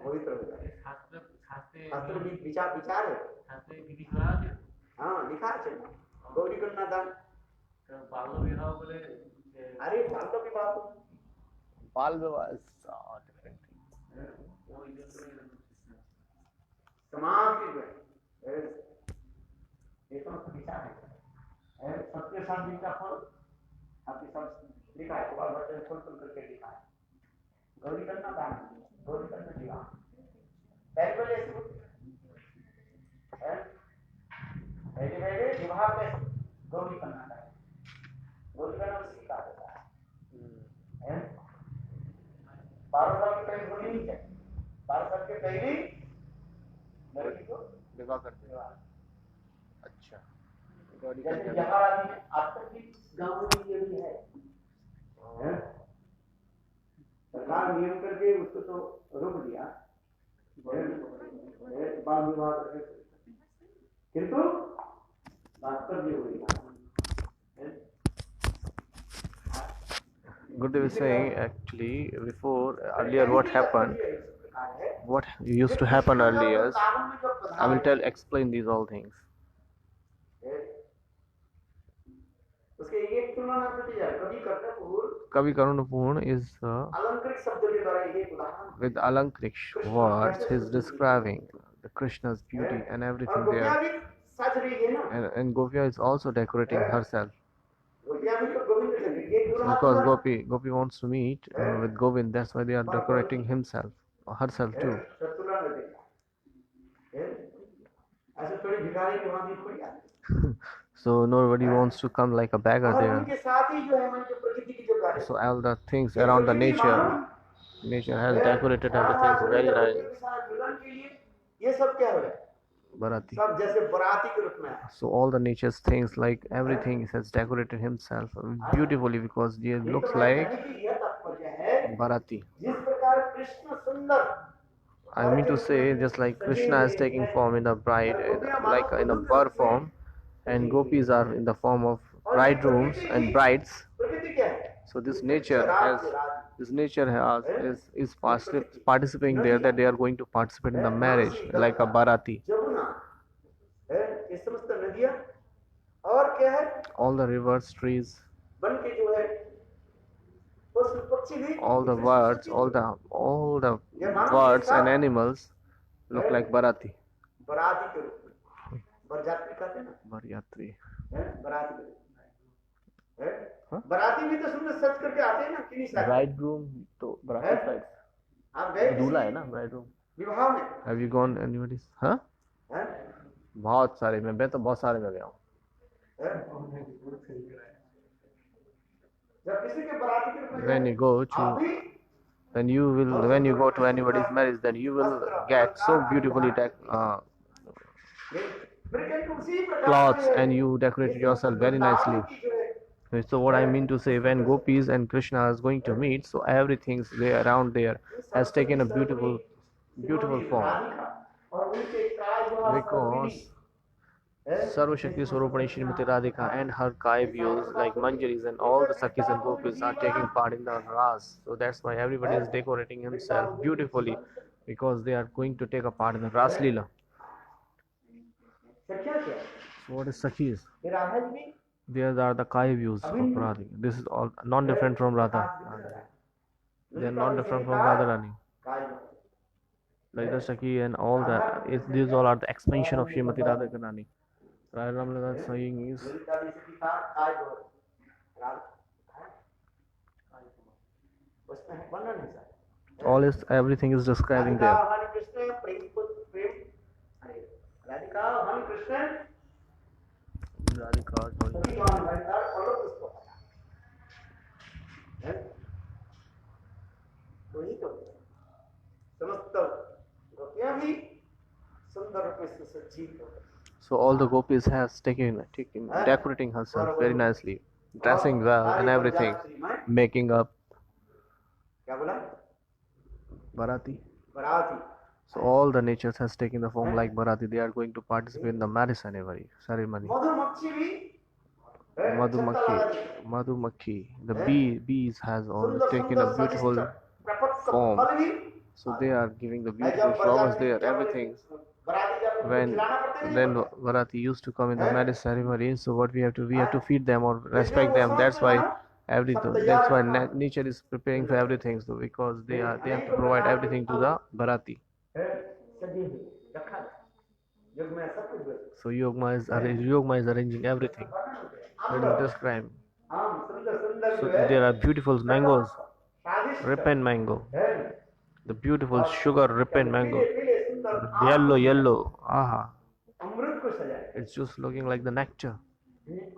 पवित्र हो जाए। शास्त्र विचार है। हाँ लिखा है गौरी कन्या दान। अरे बाल विवाह Bal Vivaah is a different thing. समाज की जो है ये तो विचार है। सत्य शांति का फल आपके सब लिखा है। बाल बच्चे ने खोल करके लिखा है। गौरी कन्या दान गौरी कन्या विवाह पहले ऐसे पहले विवाह कैसे गौरी कन्या का गौरी कन्या सीखा देता है। 12 साल की पहले होनी नहीं चाहिए। 12 साल के पहले लड़की को विवाह करते हैं। अच्छा गौरी जैसे कन्या जहाँ आदमी है अब तक भी गाँव में ये भी है। सरकार नियम करके उसको तो रोक दिया बाल विवाह करके, किंतु वास्तव ये हुई। Gurudev is saying actually before earlier what used to happen earlier. I will explain these all things. उसके एक तुलना करते जाए Kavi Karunapurna is अलंकृत शब्द के द्वारा एक उदाहरण with Alankric words he is describing the Krishna's beauty and everything और there. भी सज रही है ना And Gopya is also decorating herself गोपियां भी तो गोविंद के संग एक दुल्हा because Gopi wants to meet with Govind. That's why they are decorating himself or herself too. तुलना में देखा ऐसे थोड़ी भिखारी के वहां भी थोड़ी आती। So nobody wants to come like a beggar और there. उनके साथ ही जो है मन जो प्रकृति की जो कार्य So all the things around the nature has decorated everything very nice. मिलन के लिए ये सब क्या हो रहा है Bharati. सब जैसे बराती के रूप में है। So all the nature's things, like everything, has decorated himself beautifully because it looks like यह तात्पर्य है Bharati. जिस प्रकार कृष्ण सुंदर I mean to say, just like Krishna is taking form in a bride, like in a bird form, and gopis are in the form of bridegrooms and brides. प्रकृति क्या है So this nature is participating there, that they are going to participate in the marriage like a Bharati. Jamuna है ये समस्त नदियां और क्या है All the rivers, trees, बन के जो है पशु पक्षी भी all the birds and animals look like Bharati. बराती के रूप में बरजात्री कहते हैं ना Baryatri. बराती के रूप में है बराती भी तो सुंदर सज करके आते हैं ना किन्हीं साथ Bridegroom तो Bharati side. आप गए दूल्हा है ना bridegroom. विवाह में Have you gone anybody's? हाँ? हैं बहुत सारे मैं तो बहुत सारे में गया हूँ. जब किसी के बराती के रूप में When you go आप to भी when you go to anybody's marriage, then you will get so beautifully clothes and you decorate yourself very nicely. So what I mean to say, when gopis and Krishna is going to meet, so everything there around there has taken a beautiful form because Sarvashakti Swarupani Srimati Radhika and her Kaivas like Manjaris and all the Sakhis and Gopis are taking part in the Ras. So that's why everybody is decorating himself beautifully because they are going to take a part in the Ras Leela. So what is Sakhis? These are the Kaivas of Radhika. This is all non-different from Radha. They are not different from Radharani. Like the Sakhi and all that. These all are the expansion of Srimati Radharani. Rai Ramlala saying is everything is describing there. So all the gopis has taken decorating herself very nicely, dressing well and everything, making up. Bharati. Bharati. So all the natures has taken the form like Bharati. They are going to participate in the marriage ceremony. Madhumakshi bhi Madhumakhi, Madhumakhi. The bees has all taken a beautiful form. So they are giving the beautiful flowers there, everything. When then Bharati used to come in the marriage ceremony, so what we have to feed them or respect them. That's why nature is preparing for everything. So because they have to provide everything to the Bharati. So Yogma is arranging everything. It is described. So there are beautiful mangoes, ripened mango, the beautiful sugar ripened mango, yellow. Aha, it's just looking like the nectar. Many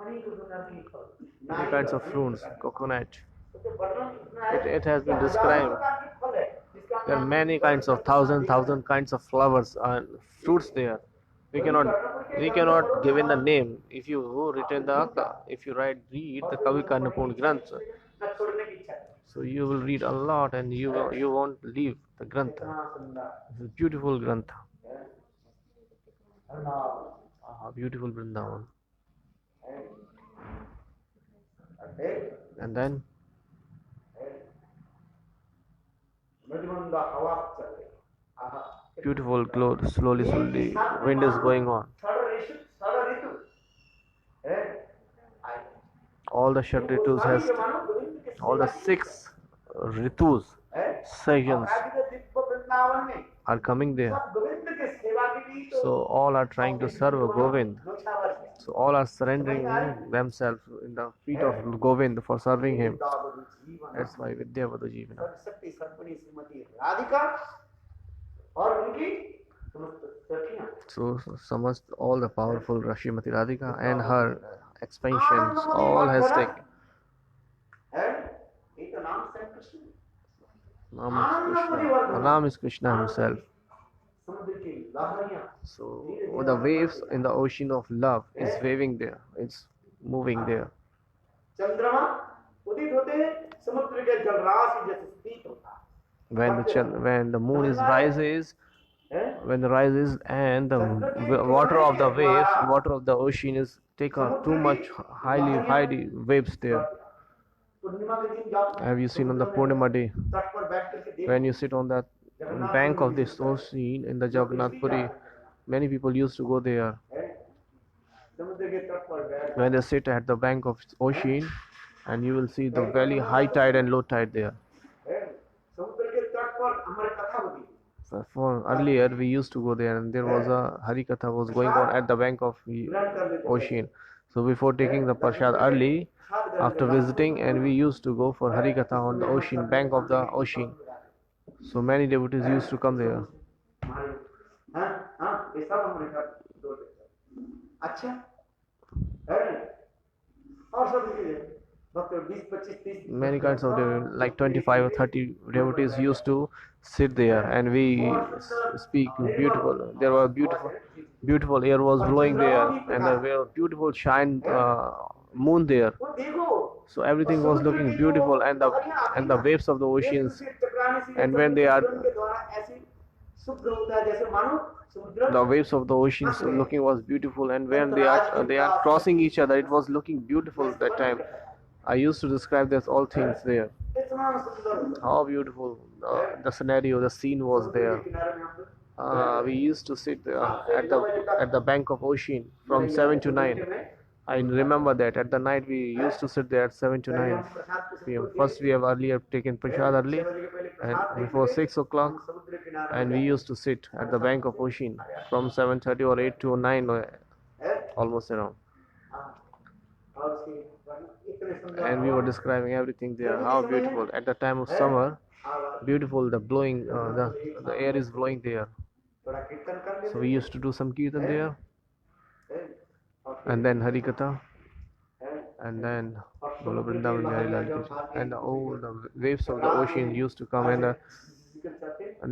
kinds of fruits, coconut. It has been described. There are many kinds of thousand kinds of flowers and fruits there. We cannot give in the name. If you read the Kavi Karnapurna Granth, so you will read a lot and you won't leave the Grantha. It's a beautiful Grantha. Beautiful Vrindavan. And then beautiful glow, slowly, wind is going on. All the Shadritus has, all the 6 Ritus, seasons are coming there. So all are trying to serve Govind. So all are surrendering themselves in the feet of Govind for serving him. That's why Vidyavada Jivana. So all the powerful Rashimati Radhika and her expansions all has taken. Ram is Krishna himself. So the waves in the ocean of love is waving there. It's moving there. When the moon is rises, and the water of the waves, water of the ocean is take on too much highly waves there. Have you seen on the Purnima day when you sit on that bank of this ocean in the Jagannath Puri? Many people used to go there. When they sit at the bank of ocean, and you will see the very high tide and low tide there. For earlier we used to go there, and there was a Harikatha was going on at the bank of the ocean. So before taking the prasad early, after visiting, and we used to go for Harikatha on the ocean, bank of the ocean. So many devotees used to come there. Many kinds of devotees, like 25 or 30 devotees used to sit there, and we speak beautiful. There were beautiful air was blowing there, and there were beautiful shine moon there. So everything was looking beautiful, and the waves of the oceans, and when they are the waves of the oceans looking was beautiful, and when they are crossing each other, it was looking beautiful that time. I used to describe this all things there. How beautiful the scenario, the scene was there. We used to sit at the bank of ocean from 7 to 9. I remember that at the night we used to sit there at 7 to 9 p.m. First we have earlier taken prasad early, and before 6 o'clock, and we used to sit at the bank of ocean from 7:30 or 8 to 9, almost around. And we were describing everything there, how beautiful at the time of summer, beautiful the blowing, the air is blowing there. So we used to do some kirtan there, and then Harikatha, and then Bolo Vrindavan Bihari Lal Ki Jai. And all the waves of the ocean used to come, and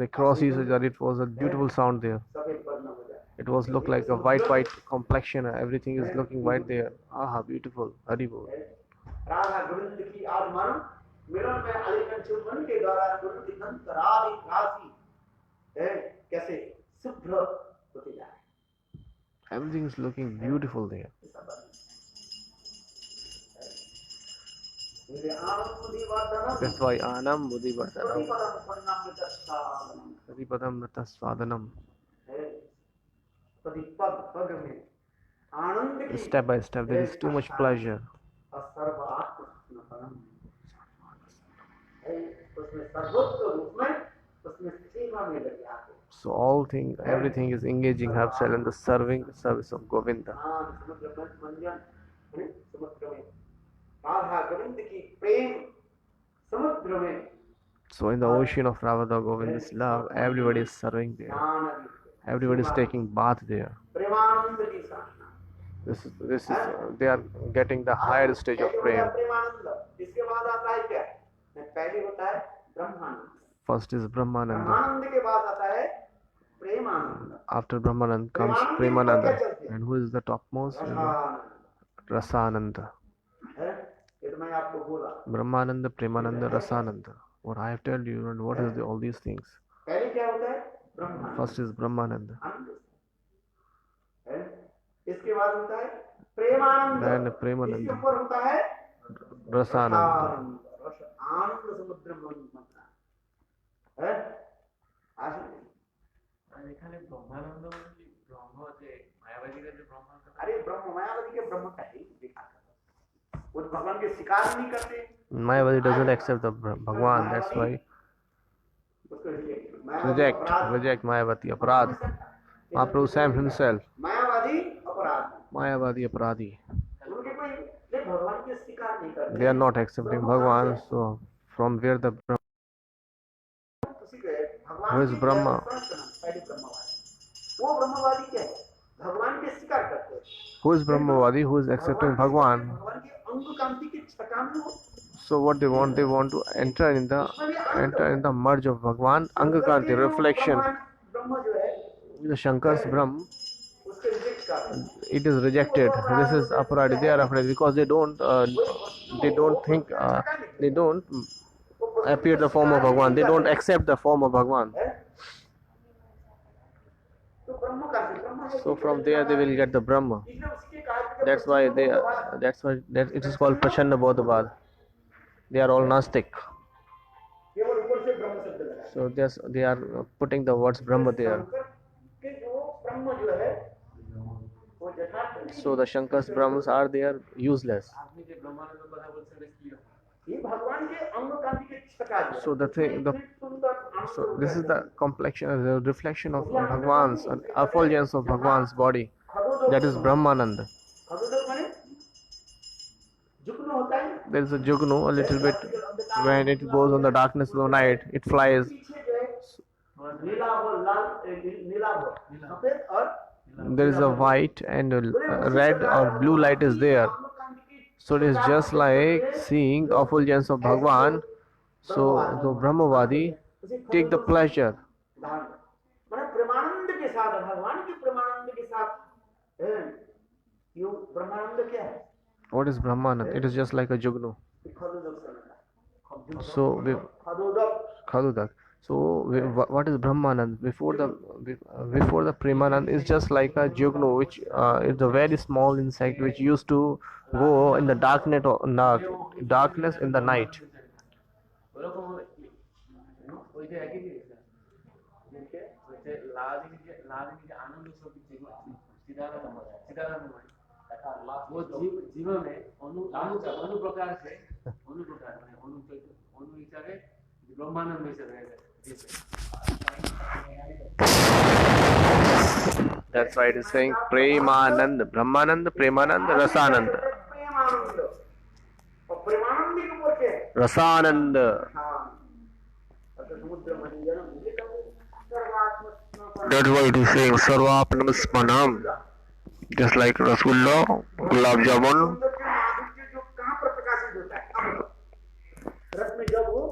they cross each other. It was a beautiful sound there. It was look like a white complexion. Everything is looking white there. Aha, beautiful. Haribol. मिलन में आलिंगन चुंबन के द्वारा तुरंत अंतरादि राशि कैसे शुभ्र होते जा रहे हैं। Everything is looking beautiful there. That's why Anam Mudi Vardhanam. Sadipadam Nata Swadanam. Step by step, there is too much pleasure. So all things, everything is engaging herself in the service of Govinda. So in the ocean of Radha Govinda's love, everybody is serving there. Everybody is taking bath there. This is they are getting the higher stage of prema. First is Brahmananda. After Brahmananda comes Premananda. And who is the topmost? Rasananda. Brahmananda, Premananda, Rasananda. What I have told you, and what is all these things? First is Brahmananda. Then Premananda. Rasananda. এখানে ব্রহ্মানন্দ ব্রহ্ম যে মায়াবাদীরা যে ব্রহ্ম अरे ब्रह्म मायावादी के ब्रह्म का ही देखा वो भगवान के स्वीकार नहीं करते Mayavadi doesn't accept the Bhagwan, that's why reject Mayavati, Aparad. Mahaprabhu Sam himself, मायावादी अपराध Mayavadi Aparadi. उनके कोई भगवान के स्वीकार नहीं करते They are not accepting Bhagwan, so from where the who is Brahma? वो ब्रह्मवादी क्या है भगवान के स्वीकार करते हैं Who is Brahmavadi? Who is accepting Bhagwan? भगवान के अंग कांति के छटा में वो So what they want to enter in the merge of Bhagwan, Angakanti, reflection. ब्रह्म जो है The Shankar's Brahm, उसके रिजेक्ट कर it is rejected. This is aparadi. They are afraid because they don't think, they don't appear the form of Bhagwan. They don't accept the form of Bhagwan. तो ब्रह्म का ब्रह्म है So from there they will get the Brahma. इसलिए उसके कार्य That's why it is called Prachanna Bodhabad. They are all Nastic. केवल ऊपर से ब्रह्म शब्द लगा So they are putting the words Brahma there. के जो ब्रह्म जो है वो यथार्थ नहीं So the Shankar's Brahmas are there useless. আপনি যে ব্রহ্মানন্দ কথা বলছেন এটা কি ये भगवान के अंग कांति के छटा जो So so this is the complexion, the reflection of Bhagwan's, effulgence of Bhagwan's body. That is Brahmananda. खगोदक माने जुगनू होता है There is a Jugnu, a little bit, when it goes on the darkness of the night, it flies. पीछे जो है नीला और लाल नीला और सफेद और There is a white and a red or blue light is there. So it is just like seeing the effulgence of Bhagwan. So the Brahmavadi take the pleasure. माने प्रेमानंद के साथ भगवान के प्रेमानंद के साथ यो ब्रह्मानंद क्या है What is Brahmananda? It is just like a Jugnu. खगोदक समझा So खगोदक Khadudak. So what is Brahmanand? Before the Premanand is just like a Jugnu, which is a very small insect which used to go in the darkness in the night. ওরকম ওই যে একই জিনিস ওই যে লাদিনী যে আনন্দ ছবি সীতারাম वो जीवन में अनु प्रकार से अनु हिसाबे ब्रह्मानंद हिसाबे That's why it is saying Premanand, Brahmanand, Premanand, Rasanand. और प्रेमानंद के ऊपर क्या है Rasanand. हाँ समुद्र मंजन सर्वात्मक That's why it is saying Sarvapnam Smanam. Just like Rasgulla, Gulab Jamun. जो कहाँ पर प्रकाशित होता है रस में जब वो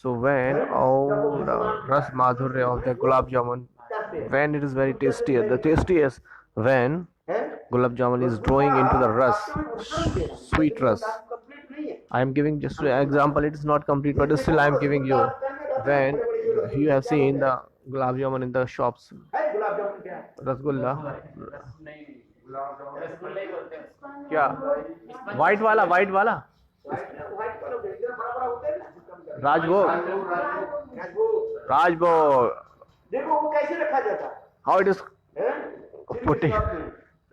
So when all the Ras Madhurya of the Gulab Jamun, when it is very tasty, the tastiest when है Gulab Jamun is drawing into the Ras, sweet Ras. Complete नहीं है I am giving just an example. It is not complete, but still I am giving you. When you have seen the gulab jamun in the shops, है गुलाब जामुन क्या है? rasgulla, रस नहीं, रसगुल्ला ही बोलते हैं। क्या white वाला व्हाइट व्हाइट कलर के इतना बड़ा बड़ा होता है ना जिसका हम जानते Rajbhog, हैं। राजभोग Rajbhog. देखो वो कैसे रखा जाता How it is है? Put it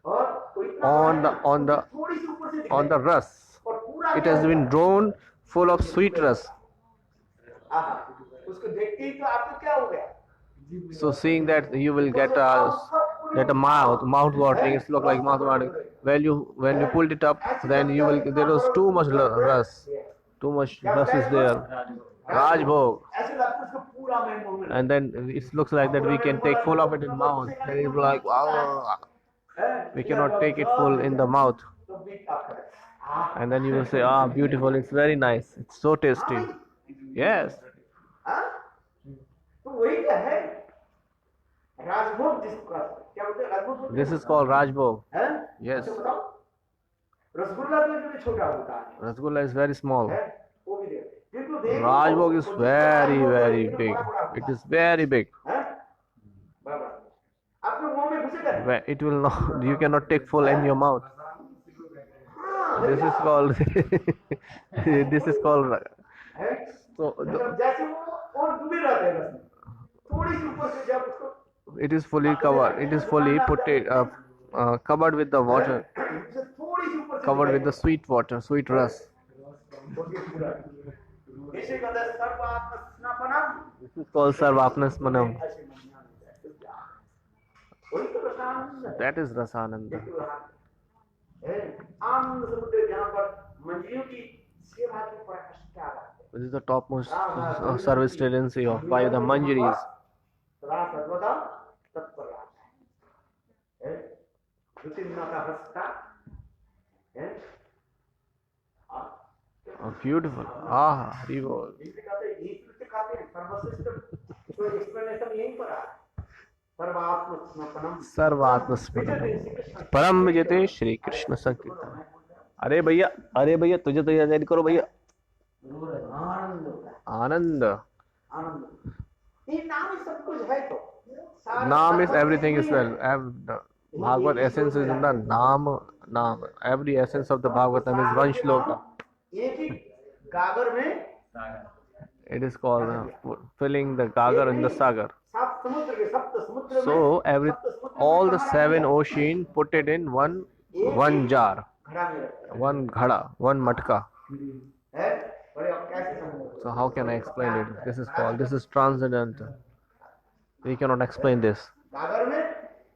और वो इतना on the बड़ा on the थोड़ी सी ऊपर से on the rus. और पूरा It has been drawn full of sweet rus. आहा, उसको देखते ही तो आपको क्या हो गया? So seeing that you will get a mouth watering. It's look like mouth watering. When you pulled it up, then you will there was too much rus. Too much rus is there. Rajbhog. ऐसे लगता है उसको पूरा मैं मुंह में And then it looks like that we can take full of it in mouth. Then it's like wow, we cannot take it full in the mouth. तो beat आपका है। And then you will say, ah, beautiful. It's very nice. It's so tasty. Yes. हाँ? तो वही क्या है? राजभोग जिसको कहते हैं। क्या बोलते हैं? राजभोग बोलते हैं? This is called Rajbhog. हैं? Yes. अच्छा बताओ। रसगुल्ला तो जो छोटा होता है Rasgulla is very small. है, वो भी देखो। जिनको देखो, Rajbhog is वो very, जितना very बड़ा big. बड़ा होता It है। is very big. हैं? बराबर। आपके मुंह में घुसेगा नहीं। Where it will not, you cannot take full in your mouth. हाँ, This is called, this is called, है? so मतलब जैसे वो और डूबे रहते हैं रस में। थोड़ी सी ऊपर से जब उसको it is fully covered. It is fully covered with the water, उसे थोड़ी सी ऊपर से covered with the sweet water, sweet rus. दिखाई पूरा। इसे कहते हैं सर्वात्मस्नापनम। This is called Sarvapnas Manam. वही तो रसानंद है। That is Rasananda. आनंद समुद्र जहाँ पर मंजियों की सेवा की पराकाष्ठा है। This is the topmost service tendency of by the Manjaris. सदा सर्वदा तत्पर रहता है। ज्योतिर्नाथा हस्ता है। Oh, beautiful. Ah, Haribo. इसे कहते हैं ईश्वर से कहते हैं सर्वश्रेष्ठ। तो एक्सप्लेनेशन यहीं पर है। सर्वात्मस्नापनम। सर्वात्मस्मरणम परम विजयते श्री कृष्ण संकीर्तन। अरे भैया तुझे तो याद करो भैया। आनंद होता है। आनंद। आनंद। ये नाम ही सब कुछ है तो। सारा Naam is everything as well. The Bhagavad essence is in the Naam. Every essence of the Bhagavatam is one shloka. एक ही गागर में It is called filling the gagar in the sagar. सात समुद्र के सप्त समुद्र में So all the seven ocean put it in one jar, घड़ा में रखते one ghada, one matka. हैं। बड़े अब कैसे समझोगे? So how can I explain it? This is transcendental. We cannot explain this. गागर में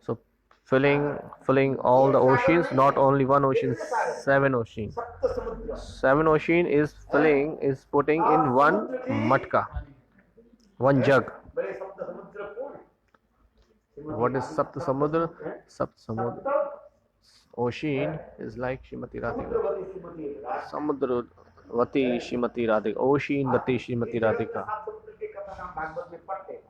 So filling all the oceans, not only one ocean, seven oceans. सप्त समुद्र। Seven ocean is putting in one matka, one jug. बड़े सप्त समुद्र कौन है? What is Sapta Samudra? Sapta Samudra. सप्त Ocean is like Shrimati Radhika. समुद्रवती Shrimati Raj. Samudravati Shrimati Radhika. Ocean Vati Shrimati Radhika. सात समुद्र के कथा हम भागवत में पढ़ते हैं।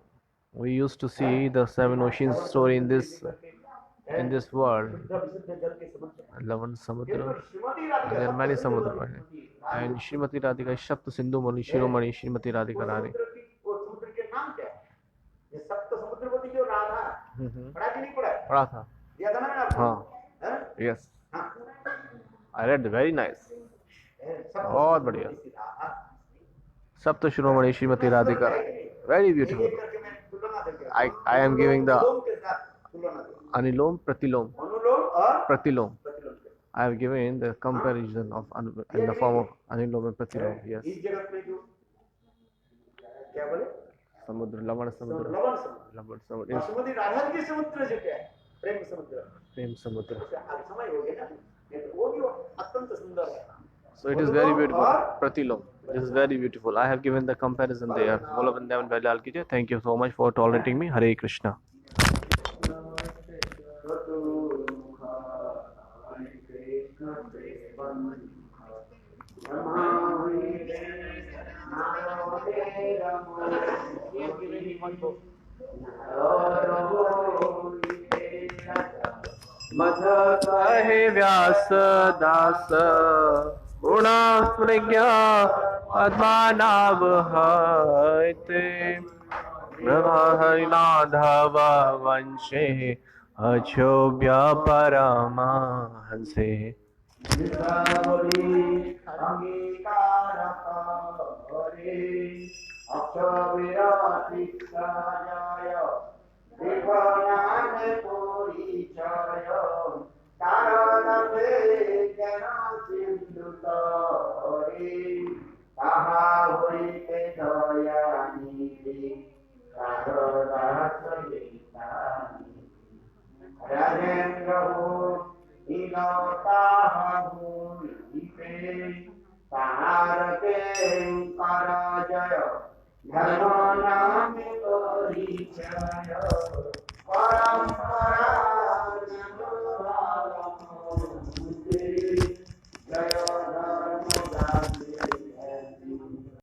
We used to see the seven oceans story in this world. विशुद्ध जल के समुद्र। Lavan Samudra. Shrimati Radhika There are many सप्त Samudra. And Shrimati Radhika is Shapta Sindhu Mani Shiromani Shrimati Radhika Rani. वो समुद्र के नाम क्या है? ये सप्त समुद्रवती जो राधा पढ़ा कि नहीं पढ़ा? पढ़ा था. याद है ना आपको? हाँ. हैं? Yes. हाँ। I read very nice. सप्त बहुत बढ़िया. समुद्रवती Radha. Sapta Shiromani Shrimati Radhika. Very beautiful. एक करके मैं तुलना देंगे। I am giving the अनुलोम के साथ तुलना देंगे। Anilom Pratilom. अनुलोम और Pratilom. प्रतिलोम के। I have given the comparison of in the form of Anilom and Pratilom. Yes. इस जगत में जो क्या बोले? Samudra, Lavan Samudra. लवण समुद्र। Lavan Samudra is Shrimati Radha के समुद्र जो क्या है? प्रेम समुद्र। Prem Samudra. अब समय हो गया ना? ये तो वो भी अत्यंत सुंदर है। So it is very beautiful. Pratilom. This is very beautiful. I have given the comparison there. Bola Vrindavan Vailal ki jai. Thank you so much for tolerating me. Hare Krishna. मध कहे व्यास दास गुणस्मृज्ञ पद्मनाभहते हरिनाथव वंशे अक्षोभ्य परमहंसे धर्म नाम परिचय